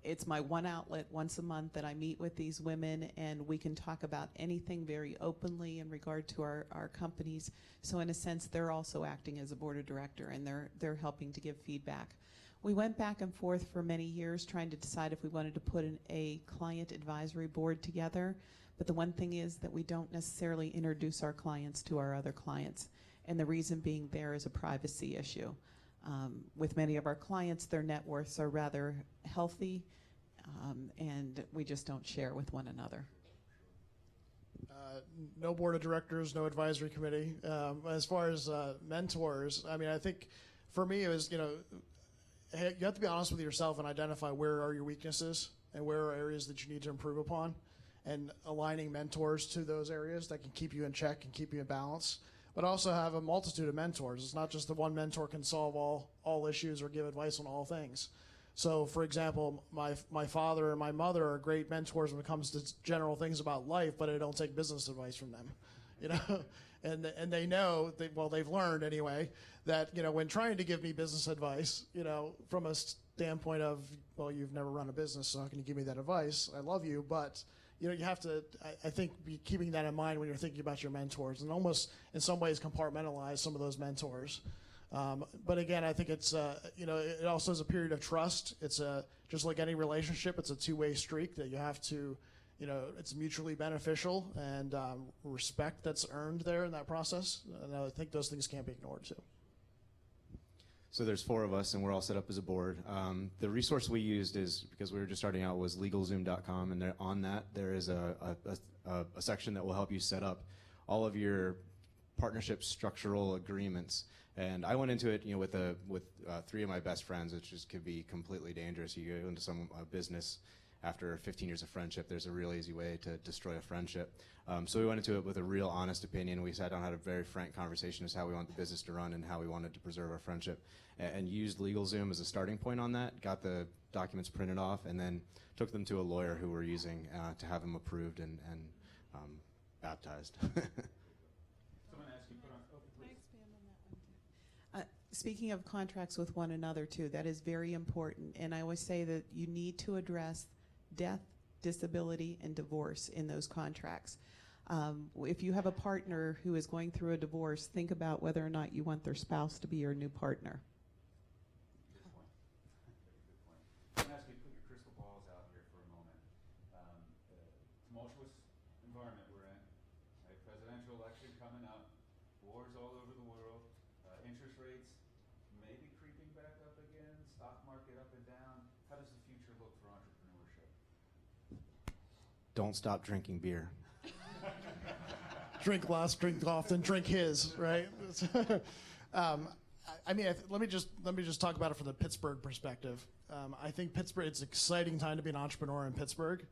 it's my one outlet once a month that I meet with these women, and we can talk about anything very openly in regard to our companies. So in a sense, they're also acting as a board of director, and they're helping to give feedback. We went back and forth for many years trying to decide if we wanted to put a client advisory board together. But the one thing is that we don't necessarily introduce our clients to our other clients. And the reason being there is a privacy issue. With many of our clients, their net worths are rather healthy, and we just don't share with one another. No board of directors, no advisory committee. As far as mentors, I mean, I think for me it was, you have to be honest with yourself and identify where are your weaknesses and where are areas that you need to improve upon, and aligning mentors to those areas that can keep you in check and keep you in balance. But also have a multitude of mentors. It's not just the one mentor can solve all issues or give advice on all things. So, for example, my father and my mother are great mentors when it comes to general things about life, but I don't take business advice from them, you know. And they know, they've learned anyway, that, you know, when trying to give me business advice, you know, from a standpoint of, well, you've never run a business, so how can you give me that advice? I love you, but, you know, you have to, I think, be keeping that in mind when you're thinking about your mentors, and almost in some ways compartmentalize some of those mentors. But again, I think it's, you know, it also is a period of trust. It's just like any relationship, it's a two-way streak that you have to, you know, it's mutually beneficial, and respect that's earned there in that process. And I think those things can't be ignored too. So there's 4 of us, and we're all set up as a board. The resource we used is, because we were just starting out, was LegalZoom.com, and on that there is a section that will help you set up all of your partnership structural agreements. And I went into it, you know, with 3 of my best friends, which could be completely dangerous. You go into some business after 15 years of friendship, there's a real easy way to destroy a friendship. So we went into it with a real honest opinion. We sat down and had a very frank conversation as how we want the business to run and how we wanted to preserve our friendship, and used LegalZoom as a starting point on that, got the documents printed off, and then took them to a lawyer who we're using to have them approved and baptized. Speaking of contracts with one another too, that is very important. And I always say that you need to address death, disability, and divorce in those contracts. If you have a partner who is going through a divorce, think about whether or not you want their spouse to be your new partner. Good point. Very good point. I'm going to ask you to put your crystal balls out here for a moment. Tumultuous environment we're in. A presidential election coming up. Wars all over the world. Interest rates maybe creeping back up again. Stock market up and down. How does the future look for entrepreneurship? Don't stop drinking beer. Drink less, drink often, drink his, right? I mean, let me just talk about it from the Pittsburgh perspective. I think Pittsburgh, it's an exciting time to be an entrepreneur in Pittsburgh.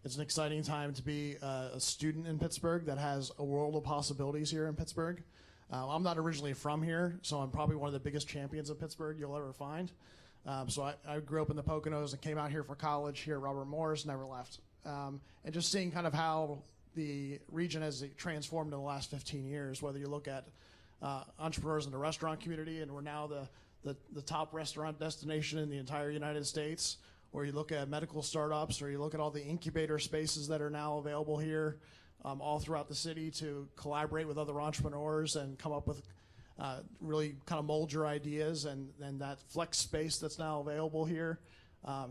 It's an exciting time to be a student in Pittsburgh that has a world of possibilities here in Pittsburgh. I'm not originally from here, so I'm probably one of the biggest champions of Pittsburgh you'll ever find. So I grew up in the Poconos and came out here for college here at Robert Morris, never left. And just seeing kind of how the region has transformed in the last 15 years, whether you look at entrepreneurs in the restaurant community, and we're now the top restaurant destination in the entire United States, or you look at medical startups, or you look at all the incubator spaces that are now available here all throughout the city to collaborate with other entrepreneurs and come up with really kind of mold your ideas, and that flex space that's now available here,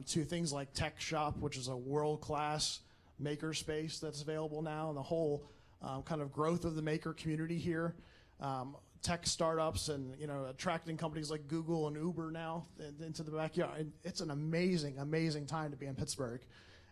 to things like Tech Shop, which is a world-class maker space that's available now, and the whole kind of growth of the maker community here. Tech startups, and, you know, attracting companies like Google and Uber now into the backyard. And it's an amazing, amazing time to be in Pittsburgh.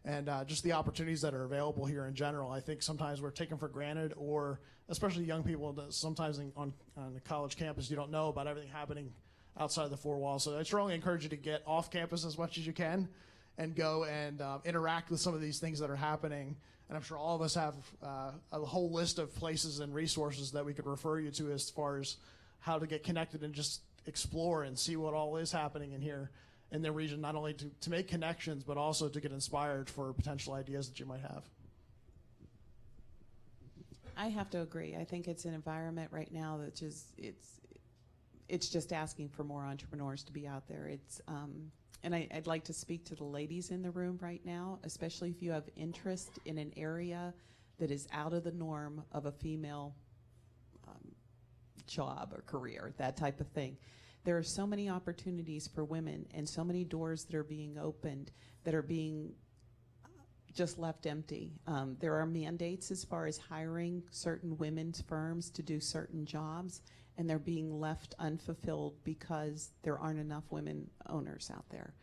And just the opportunities that are available here in general, I think sometimes we're taken for granted, or especially young people, sometimes on the college campus, you don't know about everything happening outside the 4 walls. So I strongly encourage you to get off campus as much as you can and go and interact with some of these things that are happening. And I'm sure all of us have a whole list of places and resources that we could refer you to as far as how to get connected and just explore and see what all is happening in here in the region, not only to make connections, but also to get inspired for potential ideas that you might have. I have to agree. I think it's an environment right now that it's just asking for more entrepreneurs to be out there. And I'd like to speak to the ladies in the room right now, especially if you have interest in an area that is out of the norm of a female job or career, that type of thing. There are so many opportunities for women and so many doors that are being opened that are being just left empty. There are mandates as far as hiring certain women's firms to do certain jobs, and they're being left unfulfilled because there aren't enough women owners out there.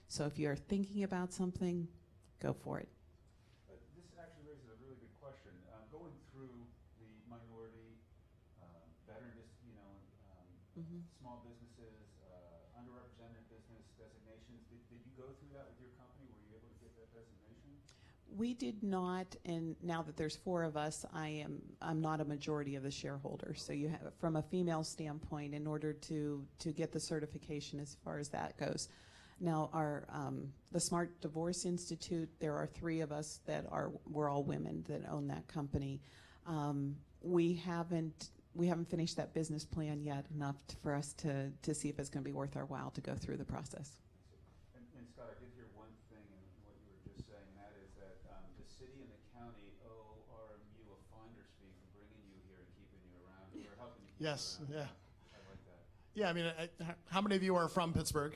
So if you're thinking about something, go for it. This actually raises a really good question. Going through the minority, veteran, small businesses, underrepresented business designations. Did you go through that with your company? Were you able to get that designation? We did not, and now that there's 4 of us, I'm not a majority of the shareholders. So you have, from a female standpoint, in order to get the certification as far as that goes. Now, our the Smart Divorce Institute, there are 3 of us that we're all women that own that company. We haven't finished that business plan yet enough for us to see if it's going to be worth our while to go through the process. And Scott, I did hear one thing in what you were just saying, and that is that the city and the county owe RMU a finder's fee for bringing you here and keeping you around, or helping you keep Yes, you around. yeah. I like that. Yeah, I mean, how many of you are from Pittsburgh?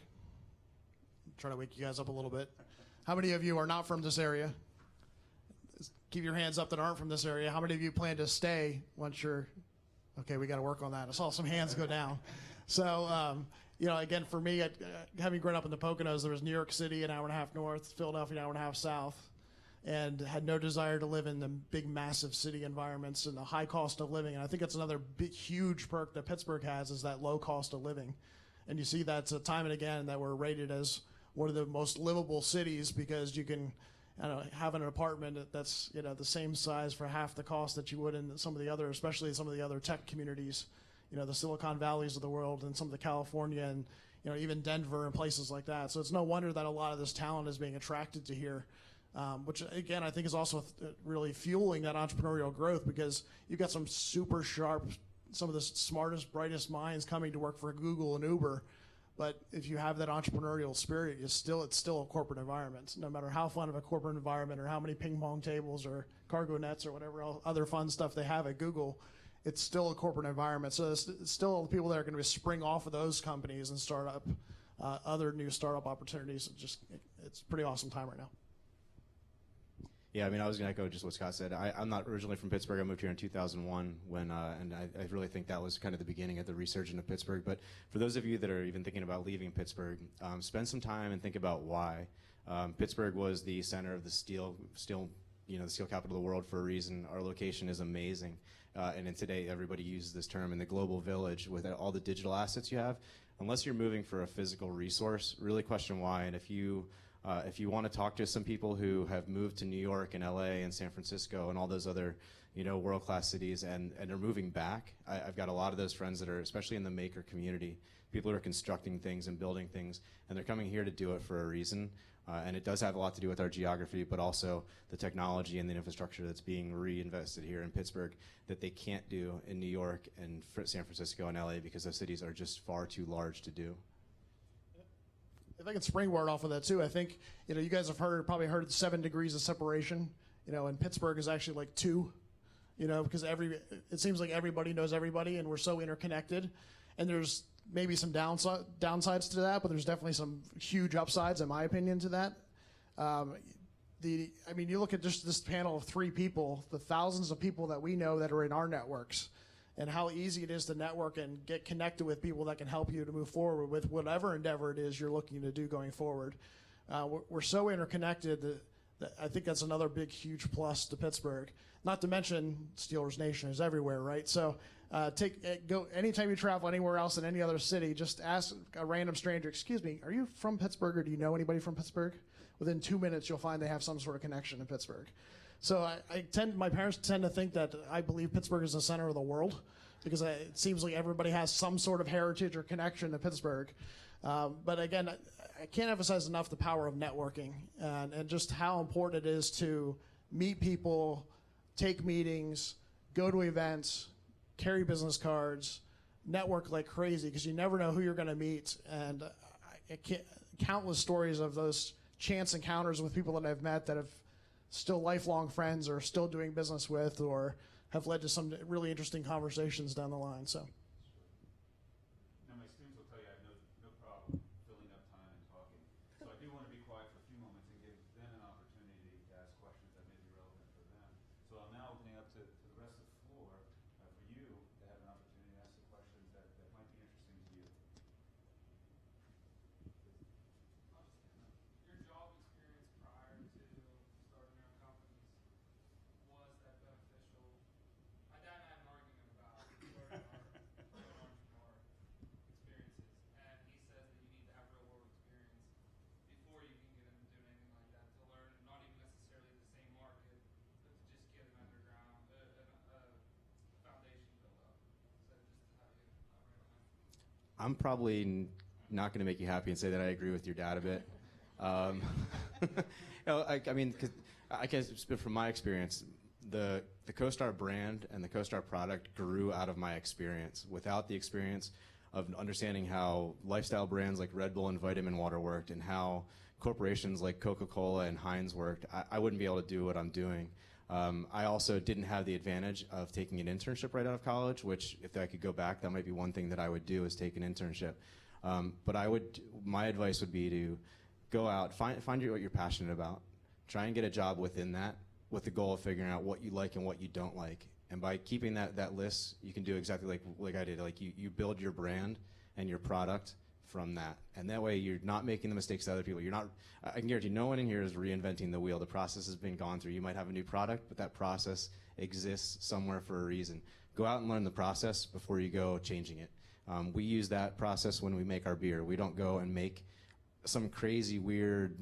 Try to wake you guys up a little bit. How many of you are not from this area? Keep your hands up that aren't from this area. How many of you plan to stay once you're... Okay, we got to work on that. I saw some hands go down. So, again, for me, having grown up in the Poconos, there was New York City, an hour and a half north, Philadelphia, an hour and a half south, and had no desire to live in the big, massive city environments and the high cost of living. And I think that's another big, huge perk that Pittsburgh has, is that low cost of living. And you see that time and again that we're rated as one of the most livable cities because you can have an apartment that's the same size for half the cost that you would in some of the other, especially some of the other tech communities, the Silicon Valleys of the world and some of the California and even Denver and places like that. So it's no wonder that a lot of this talent is being attracted to here, which again I think is also really fueling that entrepreneurial growth because you've got some super sharp, some of the smartest, brightest minds coming to work for Google and Uber. But if you have that entrepreneurial spirit, it's still a corporate environment. No matter how fun of a corporate environment or how many ping pong tables or cargo nets or whatever other fun stuff they have at Google, it's still a corporate environment. So it's still people that are going to spring off of those companies and start up other new startup opportunities. It's a pretty awesome time right now. Yeah, I mean, I was going to echo just what Scott said. I'm not originally from Pittsburgh. I moved here in 2001 and I really think that was kind of the beginning of the resurgence of Pittsburgh. But for those of you that are even thinking about leaving Pittsburgh, spend some time and think about why. Pittsburgh was the center of the steel, the steel capital of the world for a reason. Our location is amazing. And in today, everybody uses this term in the global village with all the digital assets you have. Unless you're moving for a physical resource, really question why. And if you want to talk to some people who have moved to New York and LA and San Francisco and all those other, world-class cities and are moving back, I've got a lot of those friends that are, especially in the maker community, people who are constructing things and building things, and they're coming here to do it for a reason. And it does have a lot to do with our geography, but also the technology and the infrastructure that's being reinvested here in Pittsburgh that they can't do in New York and San Francisco and LA because those cities are just far too large to do. If I can springboard off of that too, I think you guys have probably heard the 7 degrees of separation. And Pittsburgh is actually like 2. Because it seems like everybody knows everybody, and we're so interconnected. And there's maybe some downsides to that, but there's definitely some huge upsides, in my opinion, to that. You look at just this panel of 3 people, the thousands of people that we know that are in our networks, and how easy it is to network and get connected with people that can help you to move forward with whatever endeavor it is you're looking to do going forward. We're so interconnected that I think that's another big, huge plus to Pittsburgh. Not to mention Steelers Nation is everywhere, right? So go anytime you travel anywhere else in any other city, just ask a random stranger, excuse me, are you from Pittsburgh or do you know anybody from Pittsburgh? Within 2 minutes, you'll find they have some sort of connection in Pittsburgh. So my parents tend to think that I believe Pittsburgh is the center of the world because it seems like everybody has some sort of heritage or connection to Pittsburgh. But again, I can't emphasize enough the power of networking and just how important it is to meet people, take meetings, go to events, carry business cards, network like crazy because you never know who you're going to meet. And countless stories of those chance encounters with people that I've met that have still lifelong friends or still doing business with or have led to some really interesting conversations down the line. So. Now my students will tell you I have no problem filling up time and talking. So I do want to be quiet for a few moments and give them an opportunity to ask questions that may be relevant for them. So I'm now opening up to the rest of the floor for you to have an opportunity to ask the questions that might be interesting to you. Your job experience prior to starting your own companies, was that beneficial? My dad and I had an argument about starting our I'm probably not going to make you happy and say that I agree with your dad a bit. I mean, 'cause I guess from my experience, the CoStar brand and the CoStar product grew out of my experience. Without the experience of understanding how lifestyle brands like Red Bull and Vitamin Water worked and how corporations like Coca-Cola and Heinz worked, I wouldn't be able to do what I'm doing. I also didn't have the advantage of taking an internship right out of college, which if I could go back, that might be one thing that I would do is take an internship. But my advice would be to go out, find what you're passionate about, try and get a job within that with the goal of figuring out what you like and what you don't like. And by keeping that list, you can do exactly like I did. Like you build your brand and your product from that. And that way you're not making the mistakes that other people. I can guarantee no one in here is reinventing the wheel. The process has been gone through. You might have a new product, but that process exists somewhere for a reason. Go out and learn the process before you go changing it. We use that process when we make our beer. We don't go and make some crazy weird,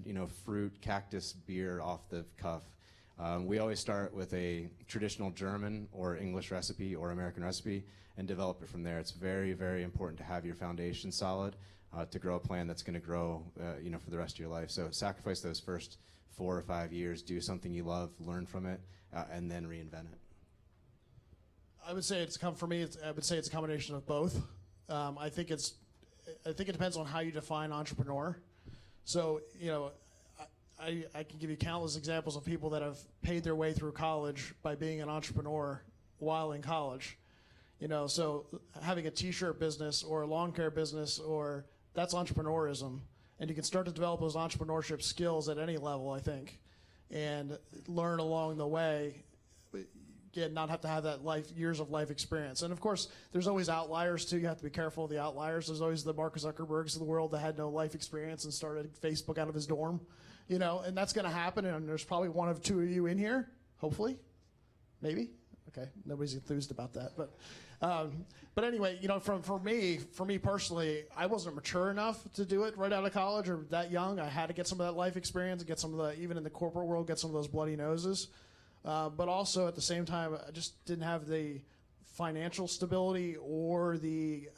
fruit cactus beer off the cuff. We always start with a traditional German or English recipe or American recipe and develop it from there. It's very, very important to have your foundation solid to grow a plan that's going to grow, for the rest of your life. So sacrifice those first 4 or 5 years, do something you love, learn from it, and then reinvent it. I would say it's a combination of both. I think it depends on how you define entrepreneur. So, I can give you countless examples of people that have paid their way through college by being an entrepreneur while in college. So having a t-shirt business or a lawn care business, that's entrepreneurism. And you can start to develop those entrepreneurship skills at any level, I think, and learn along the way. Again, not have to have that years of life experience. And of course, there's always outliers too. You have to be careful of the outliers. There's always the Mark Zuckerbergs of the world that had no life experience and started Facebook out of his dorm, and that's going to happen. And there's probably one of two of you in here, hopefully, maybe. Okay, nobody's enthused about that, but anyway, for me personally, I wasn't mature enough to do it right out of college or that young. I had to get some of that life experience and get some of the, even in the corporate world, get some of those bloody noses. But also at the same time, I just didn't have the financial stability or the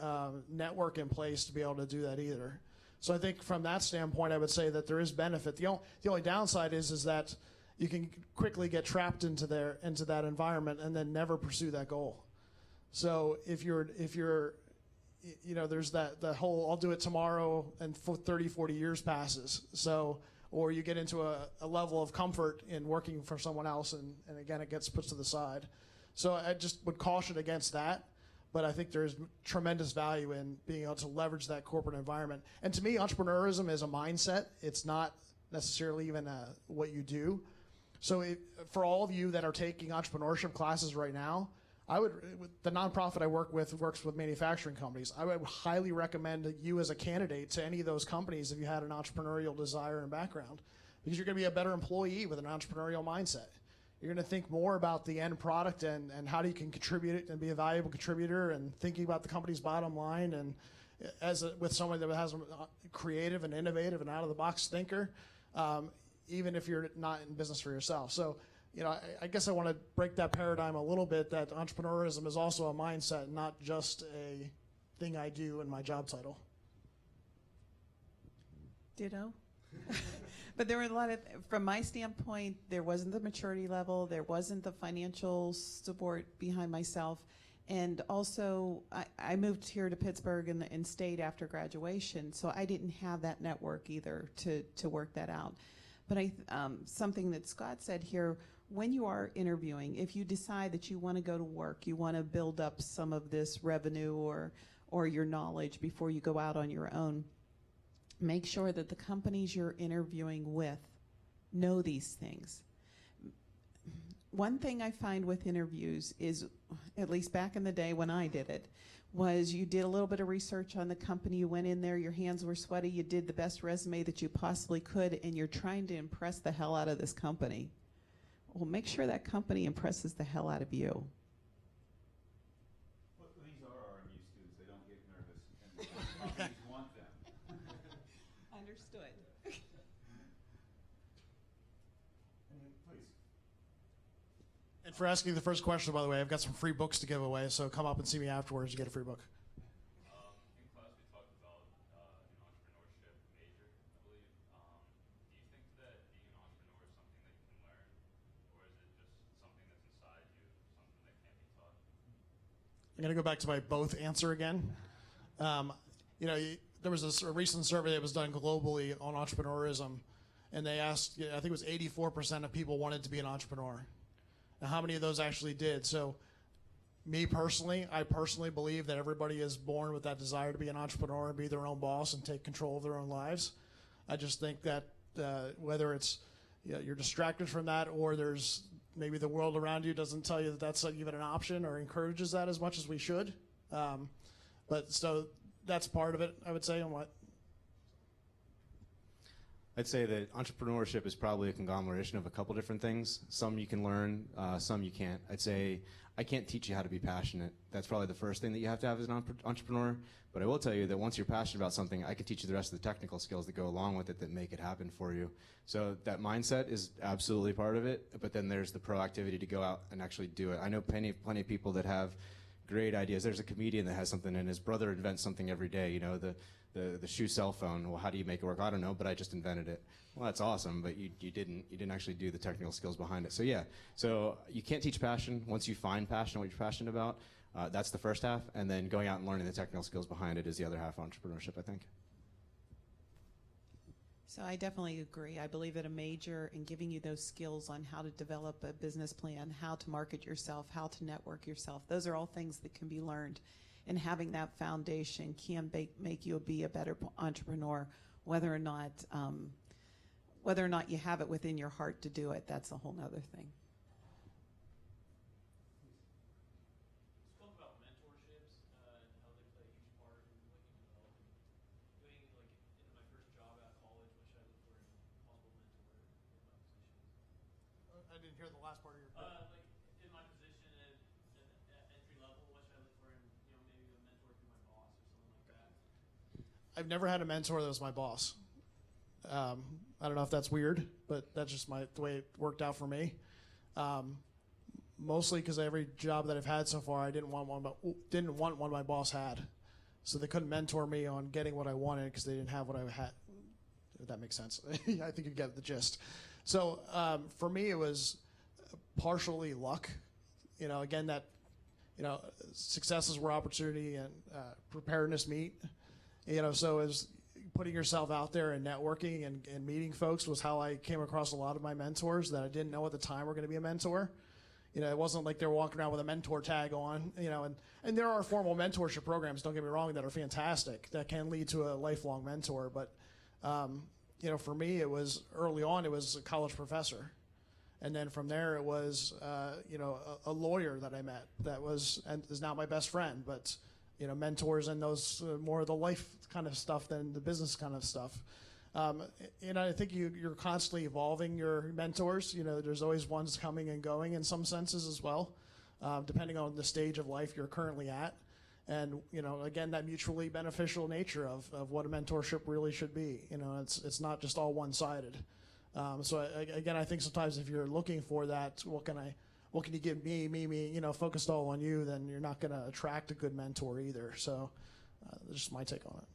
network in place to be able to do that either. So I think from that standpoint, I would say that there is benefit. The only downside is that you can quickly get trapped into that environment and then never pursue that goal. So if you're there's the whole I'll do it tomorrow and 30, 40 years passes. So. Or you get into a level of comfort in working for someone else, and again, it gets put to the side. So I just would caution against that, but I think there's tremendous value in being able to leverage that corporate environment. And to me, entrepreneurism is a mindset. It's not necessarily even what you do. So for all of you that are taking entrepreneurship classes right now, the nonprofit I work with works with manufacturing companies. I would highly recommend you as a candidate to any of those companies if you had an entrepreneurial desire and background, because you're going to be a better employee with an entrepreneurial mindset. You're going to think more about the end product and how you can contribute it and be a valuable contributor, and thinking about the company's bottom line, and with someone that has a creative and innovative and out-of-the-box thinker, even if you're not in business for yourself. So. I guess I want to break that paradigm a little bit, that entrepreneurism is also a mindset, not just a thing I do in my job title. Ditto. But there were a lot of, from my standpoint, there wasn't the maturity level, there wasn't the financial support behind myself. And also, I moved here to Pittsburgh and stayed after graduation, so I didn't have that network either to work that out. But something that Scott said here, when you are interviewing, if you decide that you want to go to work, you want to build up some of this revenue or your knowledge before you go out on your own, make sure that the companies you're interviewing with know these things. One thing I find with interviews is, at least back in the day when I did it, was you did a little bit of research on the company, you went in there, your hands were sweaty, you did the best resume that you possibly could, and you're trying to impress the hell out of this company. Well, make sure that company impresses the hell out of you. Well, these are RMU students. They don't get nervous, and the companies want them. Understood. Please. And for asking the first question, by the way, I've got some free books to give away, so come up and see me afterwards. You get a free book. In class, we talked I'm going to go back to my both answer again. There was a recent survey that was done globally on entrepreneurism, and they asked, I think it was 84% of people wanted to be an entrepreneur. Now, how many of those actually did? So, I personally believe that everybody is born with that desire to be an entrepreneur and be their own boss and take control of their own lives. I just think that whether it's you're distracted from that, or there's maybe the world around you doesn't tell you that that's even an option or encourages that as much as we should. But so that's part of it, I would say. On what? I'd say that entrepreneurship is probably a conglomeration of a couple different things. Some you can learn, some you can't. I'd say I can't teach you how to be passionate. That's probably the first thing that you have to have as an entrepreneur. But I will tell you that once you're passionate about something, I can teach you the rest of the technical skills that go along with it that make it happen for you. So that mindset is absolutely part of it, but then there's the proactivity to go out and actually do it. I know plenty of people that have great ideas. There's a comedian that has something, and his brother invents something every day. The shoe cell phone. Well, how do you make it work? I don't know, but I just invented it. Well, that's awesome, but you didn't actually do the technical skills behind it. So yeah, so you can't teach passion. Once you find passion, what you're passionate about, that's the first half, and then going out and learning the technical skills behind it is the other half of entrepreneurship, I think. So I definitely agree. I believe that a major in giving you those skills on how to develop a business plan, how to market yourself, how to network yourself, those are all things that can be learned. And having that foundation can make you be a better entrepreneur, whether or not you have it within your heart to do it. That's a whole other thing. Spoke about mentorships and how they play a huge part in looking at development. Doing in my first job out of college, which I looked for a possible mentor in my position. I didn't hear the last part of your question. In my position at entry level, what should I look for in maybe a mentor through my boss or something like that? I've never had a mentor that was my boss. I don't know if that's weird, but that's just the way it worked out for me. Mostly because every job that I've had so far, I didn't want one my boss had, so they couldn't mentor me on getting what I wanted because they didn't have what I had. If that makes sense, I think you get the gist. So for me, it was partially luck. Again, that success is where opportunity and preparedness meet. So as putting yourself out there and networking and meeting folks was how I came across a lot of my mentors that I didn't know at the time were going to be a mentor. It wasn't like they were walking around with a mentor tag on, and there are formal mentorship programs, don't get me wrong, that are fantastic, that can lead to a lifelong mentor. But, for me, it was early on, it was a college professor. And then from there, it was, a lawyer that I met that and is now my best friend. But, mentors and those more of the life kind of stuff than the business kind of stuff. I think you're constantly evolving your mentors. There's always ones coming and going in some senses as well, depending on the stage of life you're currently at. And, again, that mutually beneficial nature of what a mentorship really should be. It's not just all one-sided. So again, I think sometimes if you're looking for that, what can you give me, focused all on you, then you're not going to attract a good mentor either. So that's just my take on it.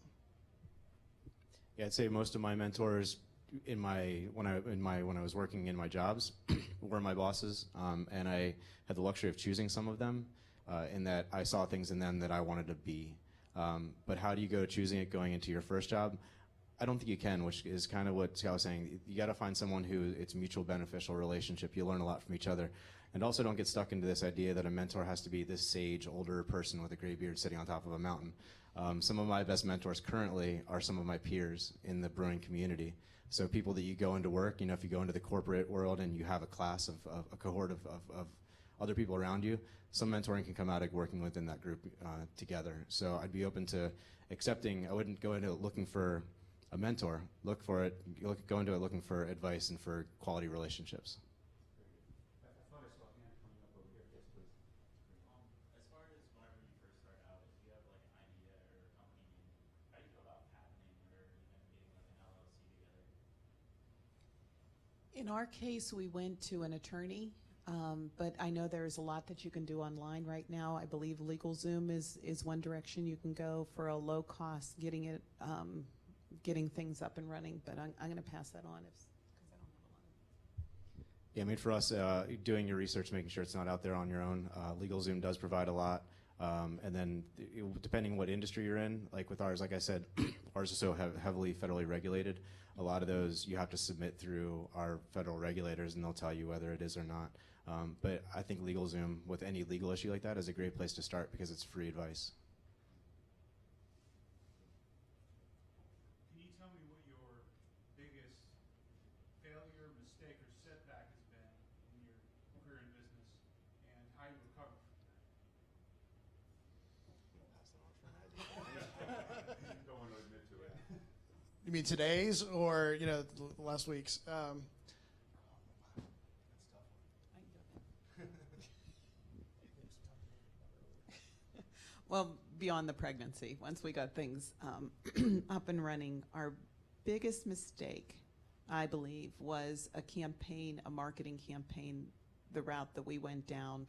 Yeah, I'd say most of my mentors when I was working in my jobs were my bosses, and I had the luxury of choosing some of them, in that I saw things in them that I wanted to be. But how do you go choosing it going into your first job? I don't think you can, which is kind of what Scott was saying. You got to find someone who it's a mutual beneficial relationship. You learn a lot from each other. And also don't get stuck into this idea that a mentor has to be this sage, older person with a gray beard sitting on top of a mountain. Some of my best mentors currently are some of my peers in the brewing community. So people that you go into work, if you go into the corporate world and you have a class of a cohort of other people around you, some mentoring can come out of working within that group together. So I'd be open to accepting. I wouldn't go into it looking for a mentor. Go into it looking for advice and for quality relationships. I thought I saw a hand coming up over here. Yes, please. As far as whenever you first start out, if you have like an idea or a company name, how do you go about patenting or even getting like an LLC together? In our case, we went to an attorney, but I know there's a lot that you can do online right now. I believe LegalZoom is one direction you can go for a low cost getting things up and running. But I'm going to pass that on because I don't have a lot of. Yeah, for us, doing your research, making sure it's not out there on your own. LegalZoom does provide a lot. And then depending what industry you're in, like with ours, like I said, ours is so heavily federally regulated. A lot of those you have to submit through our federal regulators, and they'll tell you whether it is or not. But I think LegalZoom, with any legal issue like that, is a great place to start because it's free advice. Can you tell me what your biggest failure, mistake, or setback has been in your career in business and how you recovered from that? Don't want to admit to it. You mean today's or last week's? Well, beyond the pregnancy, once we got things up and running, our biggest mistake, I believe, was a marketing campaign, the route that we went down.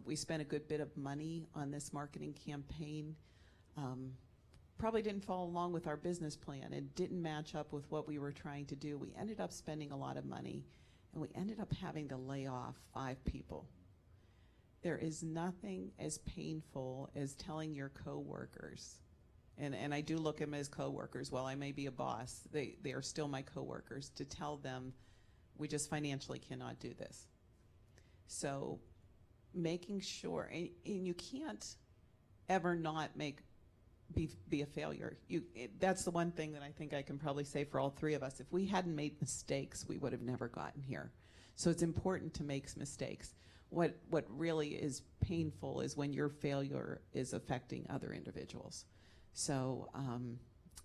We spent a good bit of money on this marketing campaign. Probably didn't follow along with our business plan. It didn't match up with what we were trying to do. We ended up spending a lot of money, and we ended up having to lay off 5 people. There is nothing as painful as telling your coworkers, and I do look at them as coworkers. While I may be a boss, they are still my coworkers, to tell them we just financially cannot do this. So making sure, and you can't ever not be a failure. That's the one thing that I think I can probably say for all 3 of us. If we hadn't made mistakes, we would have never gotten here. So it's important to make mistakes. What really is painful is when your failure is affecting other individuals. So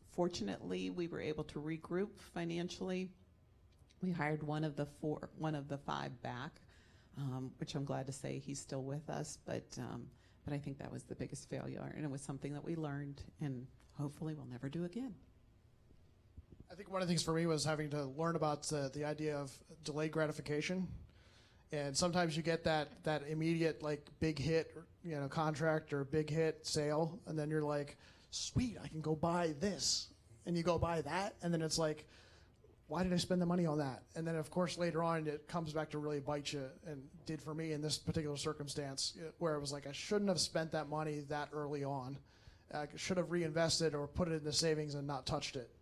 fortunately, we were able to regroup financially. We hired one of the 5 back, which I'm glad to say he's still with us. But I think that was the biggest failure, and it was something that we learned, and hopefully we'll never do again. I think one of the things for me was having to learn about the idea of delayed gratification. And sometimes you get that immediate big hit, contract or big hit sale, and then you're like, sweet, I can go buy this, and you go buy that, and then it's like, why did I spend the money on that? And then of course later on it comes back to really bite you, and did for me in this particular circumstance, where it was like I shouldn't have spent that money that early on. I should have reinvested or put it in the savings and not touched it.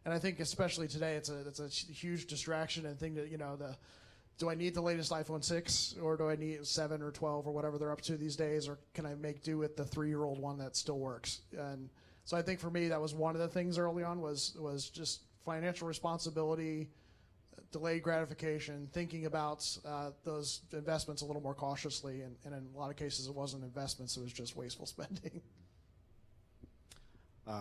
And I think especially today it's a huge distraction and thing that do I need the latest iPhone 6, or do I need 7 or 12 or whatever they're up to these days, or can I make do with the 3-year-old one that still works? And so I think for me that was one of the things early on was just financial responsibility, delayed gratification, thinking about those investments a little more cautiously, and in a lot of cases it wasn't investments, it was just wasteful spending.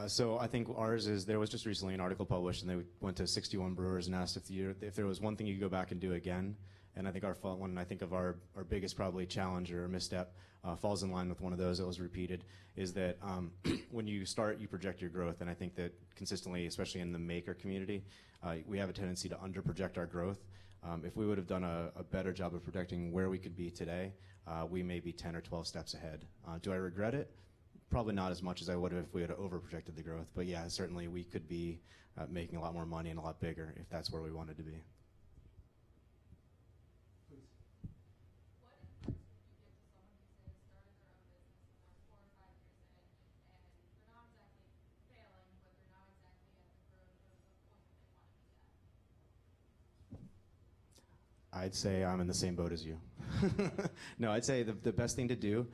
So I think ours is, there was just recently an article published, and they went to 61 brewers and asked if there was one thing you could go back and do again. And I think our biggest probably challenge or misstep falls in line with one of those that was repeated, is that when you start, you project your growth. And I think that consistently, especially in the maker community, we have a tendency to under-project our growth. If we would have done a better job of projecting where we could be today, we may be 10 or 12 steps ahead. Do I regret it? Probably not as much as I would have if we had over-projected the growth. But yeah, certainly we could be making a lot more money and a lot bigger if that's where we wanted to be. I'd say I'm in the same boat as you. No, I'd say the best thing to do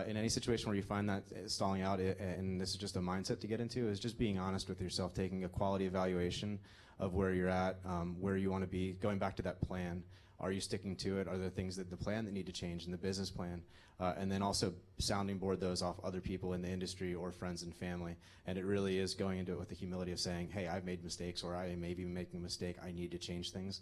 in any situation where you find that stalling out, and this is just a mindset to get into, is just being honest with yourself, taking a quality evaluation of where you're at, where you want to be, going back to that plan. Are you sticking to it? Are there things that the plan that need to change in the business plan? And then also sounding board those off other people in the industry or friends and family. And it really is going into it with the humility of saying, hey, I've made mistakes, or I may be making a mistake. I need to change things.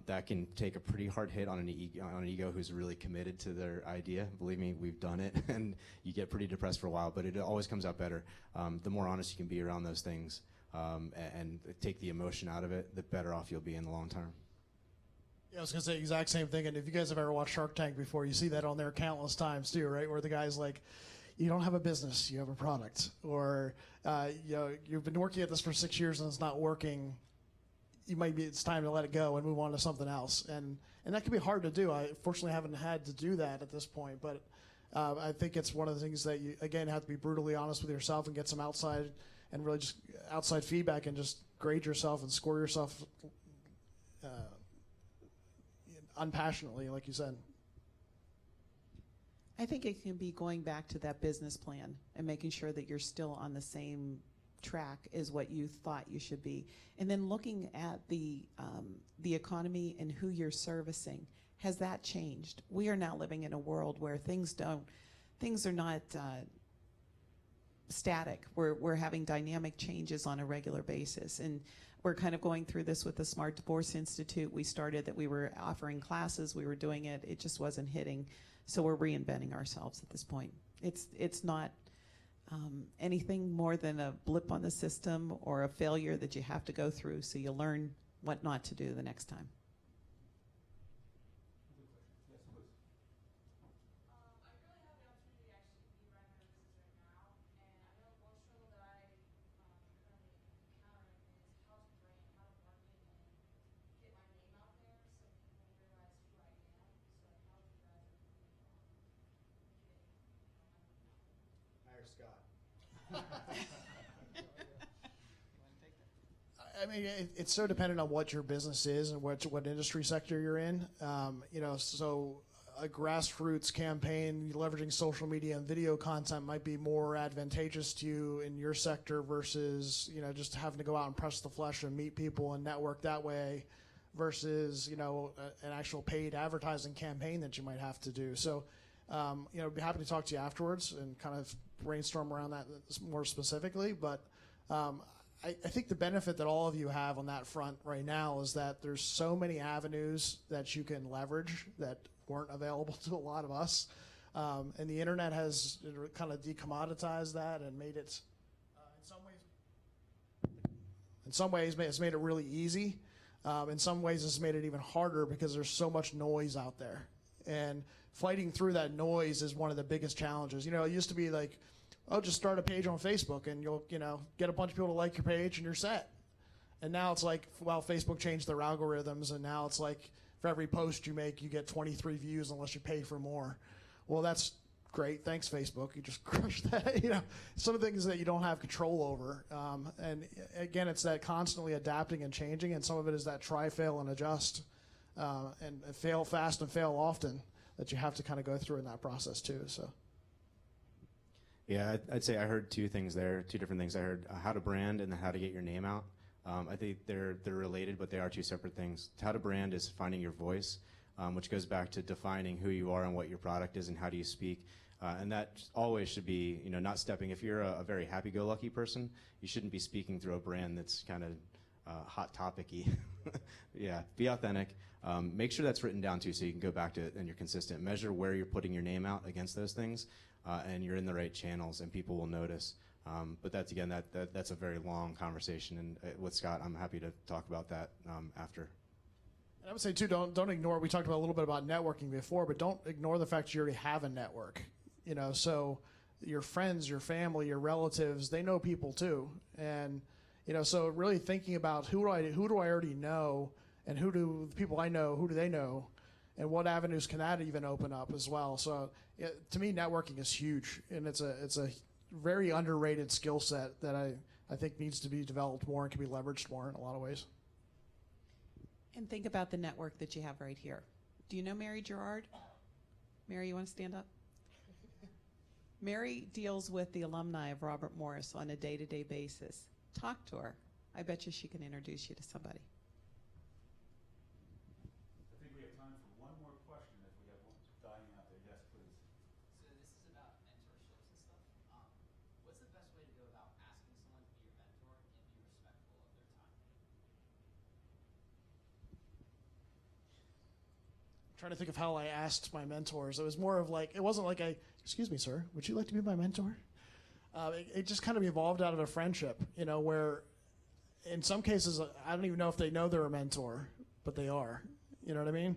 That can take a pretty hard hit on an ego who's really committed to their idea. Believe me, we've done it, and you get pretty depressed for a while, but it always comes out better. The more honest you can be around those things and take the emotion out of it, the better off you'll be in the long term. Yeah, I was going to say the exact same thing, and if you guys have ever watched Shark Tank before, you see that on there countless times too, right? Where the guy's like, you don't have a business, you have a product. Or, you've been working at this for 6 years and it's not working. It's time to let it go and move on to something else. And that can be hard to do. I fortunately haven't had to do that at this point, but I think it's one of the things that you, again, have to be brutally honest with yourself and get some outside and really just outside feedback and just grade yourself and score yourself unpassionately, like you said. I think it can be going back to that business plan and making sure that you're still on the same track as what you thought you should be, and then looking at the economy and who you're servicing. Has that changed? We are now living in a world where things are not static. We're having dynamic changes on a regular basis, and we're kind of going through this with the Smart Divorce Institute. We started that we were offering classes, we were doing it, it just wasn't hitting. So we're reinventing ourselves at this point. It's not anything more than a blip on the system or a failure that you have to go through, so you learn what not to do the next time. I really have the opportunity to actually be running my business right now, and I know one struggle that I currently encountering is how to brand, how to market, and get my name out there so people realize who I am. So how do you guys Hire Scott. I mean, it's so dependent on what your business is and what industry sector you're in. So a grassroots campaign leveraging social media and video content might be more advantageous to you in your sector versus, just having to go out and press the flesh and meet people and network that way versus, an actual paid advertising campaign that you might have to do. So, I'd be happy to talk to you afterwards and kind of brainstorm around that more specifically. But I think the benefit that all of you have on that front right now is that there's so many avenues that you can leverage that weren't available to a lot of us. And the internet has kind of decommoditized that and made it, in some ways, it's made it really easy. In some ways, it's made it even harder because there's so much noise out there. And fighting through that noise is one of the biggest challenges. It used to be like, oh, just start a page on Facebook and you'll, get a bunch of people to like your page and you're set. And now it's like, well, Facebook changed their algorithms and now it's like for every post you make, you get 23 views unless you pay for more. Well, that's great. Thanks, Facebook. You just crushed that. Some of the things that you don't have control over. And again, it's that constantly adapting and changing. And some of it is that try, fail, and adjust and fail fast and fail often that you have to kind of go through in that process too. So. Yeah, I'd say I heard two different things. I heard how to brand and then how to get your name out. I think they're related, but they are two separate things. How to brand is finding your voice, which goes back to defining who you are and what your product is and how do you speak. And that always should be, not stepping. If you're a very happy-go-lucky person, you shouldn't be speaking through a brand that's kind of hot topic-y. Yeah, be authentic. Make sure that's written down too so you can go back to it and you're consistent. Measure where you're putting your name out against those things. And you're in the right channels, and people will notice. But that's a very long conversation, and with Scott, I'm happy to talk about that after. And I would say too, don't ignore. We talked about a little bit about networking before, but don't ignore the fact you already have a network. So your friends, your family, your relatives, they know people too, and so really thinking about who do I already know, and who do the people I know, who do they know, and what avenues can that even open up as well. So to me, networking is huge, and it's a very underrated skill set that I think needs to be developed more and can be leveraged more in a lot of ways. And think about the network that you have right here. Do you know Mary Gerard? Mary, you want to stand up? Mary deals with the alumni of Robert Morris on a day-to-day basis. Talk to her. I bet you she can introduce you to somebody. I think we have time for one more question if we have one dying out there. Yes, please. So this is about mentorships and stuff. What's the best way to go about asking someone to be your mentor and be respectful of their time? I'm trying to think of how I asked my mentors. It was more of like, it wasn't like excuse me, sir, would you like to be my mentor? It just kind of evolved out of a friendship, where in some cases, I don't even know if they know they're a mentor, but they are. You know what I mean?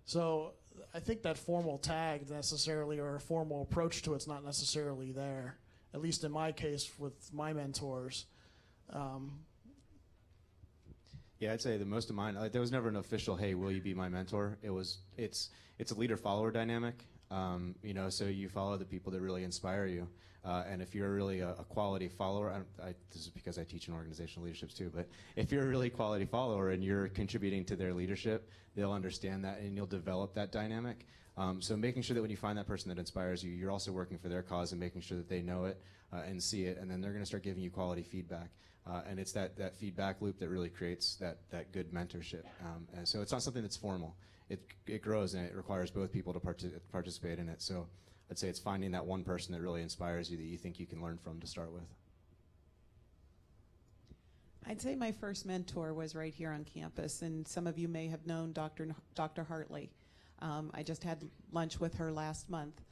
So I think that formal tag necessarily or a formal approach to it's not necessarily there, at least in my case with my mentors. Yeah, I'd say the most of mine, there was never an official, hey, will you be my mentor? It's a leader-follower dynamic. So you follow the people that really inspire you. And if you're really a quality follower, this is because I teach in organizational leaderships too, but if you're a really quality follower and you're contributing to their leadership, they'll understand that and you'll develop that dynamic. So making sure that when you find that person that inspires you, you're also working for their cause and making sure that they know it and see it, and then they're going to start giving you quality feedback. And it's that feedback loop that really creates that good mentorship. And so it's not something that's formal. It grows, and it requires both people to participate in it. So I'd say it's finding that one person that really inspires you that you think you can learn from to start with. I'd say my first mentor was right here on campus, and some of you may have known Dr. Hartley. I just had lunch with her last month.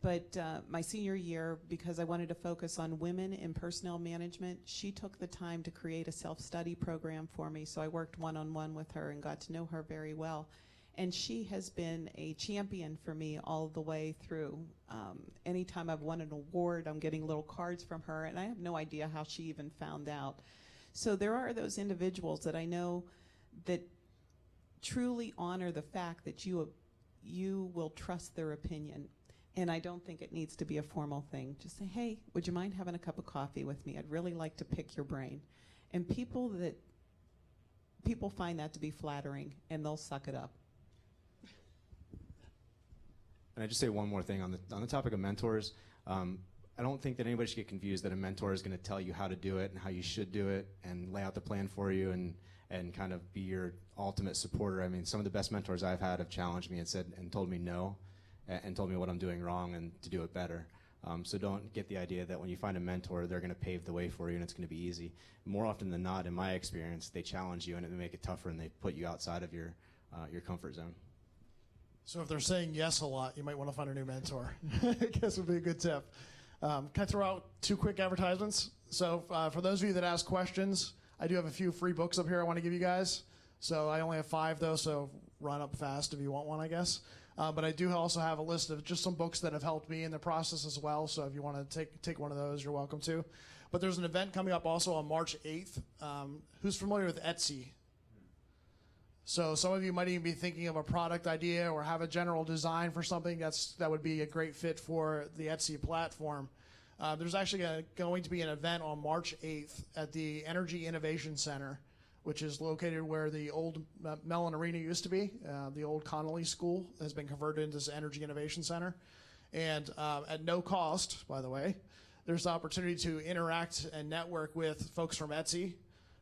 But my senior year, because I wanted to focus on women in personnel management, she took the time to create a self-study program for me, so I worked one-on-one with her and got to know her very well. And she has been a champion for me all the way through. Anytime I've won an award, I'm getting little cards from her, and I have no idea how she even found out. So there are those individuals that I know that truly honor the fact that you will trust their opinion. And I don't think it needs to be a formal thing. Just say, hey, would you mind having a cup of coffee with me? I'd really like to pick your brain. And people find that to be flattering, and they'll suck it up. And I just say one more thing on the topic of mentors. I don't think that anybody should get confused that a mentor is going to tell you how to do it and how you should do it and lay out the plan for you and kind of be your ultimate supporter. I mean, some of the best mentors I've had have challenged me and said and told me no, and told me what I'm doing wrong and to do it better. So don't get the idea that when you find a mentor, they're going to pave the way for you and it's going to be easy. More often than not, in my experience, they challenge you and they make it tougher and they put you outside of your comfort zone. So if they're saying yes a lot, you might want to find a new mentor. I guess would be a good tip. Can I throw out 2 quick advertisements? So for those of you that ask questions, I do have a few free books up here I want to give you guys. So I only have 5 though, so run up fast if you want one, I guess. But I do also have a list of just some books that have helped me in the process as well. So if you want to take one of those, you're welcome to. But there's an event coming up also on March 8th. Who's familiar with Etsy? So some of you might even be thinking of a product idea or have a general design for something that would be a great fit for the Etsy platform. There's actually going to be an event on March 8th at the Energy Innovation Center, which is located where the old Mellon Arena used to be. The old Connolly School has been converted into this Energy Innovation Center. And at no cost, by the way, there's the opportunity to interact and network with folks from Etsy,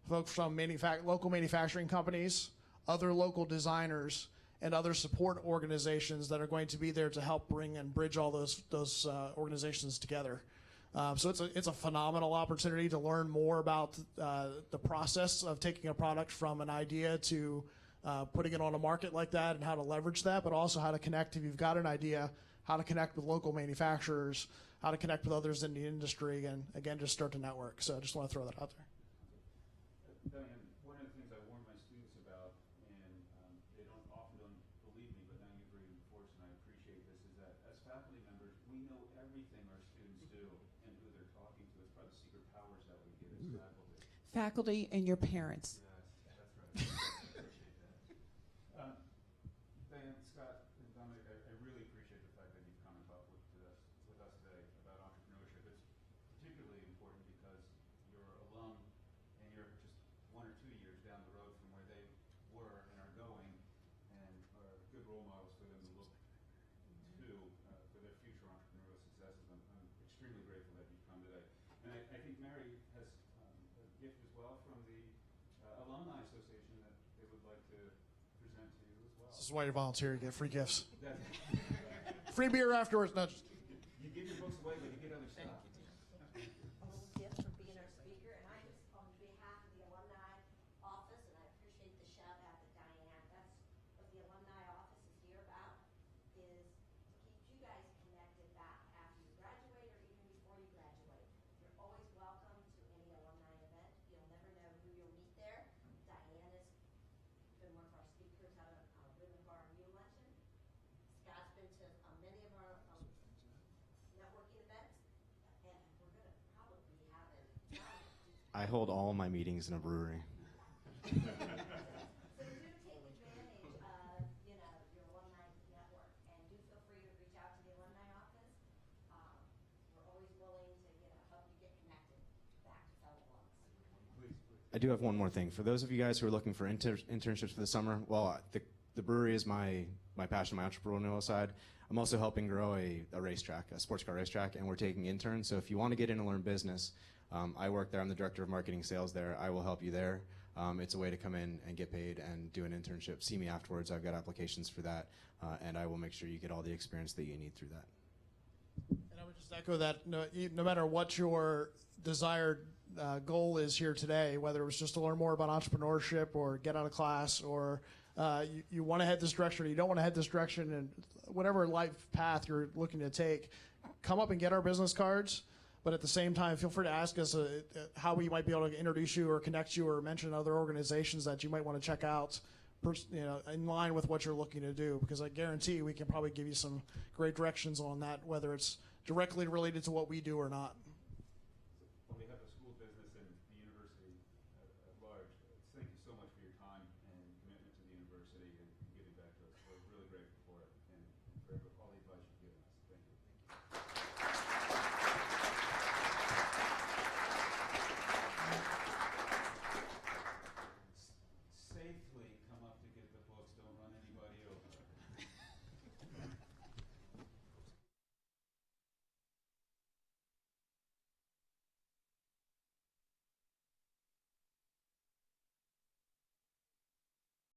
folks from local manufacturing companies, other local designers, and other support organizations that are going to be there to help bring and bridge all those organizations together. So it's a phenomenal opportunity to learn more about the process of taking a product from an idea to putting it on a market like that and how to leverage that, but also how to connect if you've got an idea, how to connect with local manufacturers, how to connect with others in the industry, and again, just start to network. So I just want to throw that out there. Diane, one of the things I warn my students about, and they often don't believe me, but now you've reinforced, and I appreciate this, is that as faculty members, we know everything our students do and who they're talking to. It's probably the secret powers that we get as faculty. Faculty and your parents. Yes, that's right. I appreciate that. Diane, Scott, and Dominic, I really appreciate the fact that you've come and talked with us today about entrepreneurship. It's particularly important because you're alum and you're just 1 or 2 years down the road from where they were and are going, and are good role models for them to look to for their future entrepreneurial successes. I'm extremely grateful that you've come today. And I think Mary has a gift as well from the Alumni Association that they would like to present to you as well. This is why you're volunteering, you get free gifts. Free beer afterwards. No, just You give your books away, but you get other stuff. A little gift for being our speaker, and I just, on behalf of the alumni office, and I appreciate the shout out to Diane, that's what the alumni office is here about, is to keep you guys connected back after you graduate or even before you graduate. You're always welcome to any alumni event. You'll never know who you'll meet there. Diane has been one of our speakers at a Women Bar and Mule Luncheon. Scott's been to many of our networking events, and we're going to probably have I hold all my meetings in a brewery. So do take advantage of, your alumni network, and do feel free to reach out to the I do have one more thing. For those of you guys who are looking for internships for the summer, well, the brewery is my passion, my entrepreneurial side. I'm also helping grow a racetrack, a sports car racetrack, and we're taking interns. So if you want to get in and learn business, I work there. I'm the director of marketing sales there. I will help you there. It's a way to come in and get paid and do an internship. See me afterwards. I've got applications for that, and I will make sure you get all the experience that you need through that. And I would just echo that no matter what your desired goal is here today, whether it was just to learn more about entrepreneurship or get out of class or you want to head this direction or you don't want to head this direction, and whatever life path you're looking to take, come up and get our business cards. But at the same time, feel free to ask us how we might be able to introduce you or connect you or mention other organizations that you might want to check out, in line with what you're looking to do. Because I guarantee we can probably give you some great directions on that, whether it's directly related to what we do or not. On behalf of school business and the university at large, thank you so much for your time and commitment to the university. And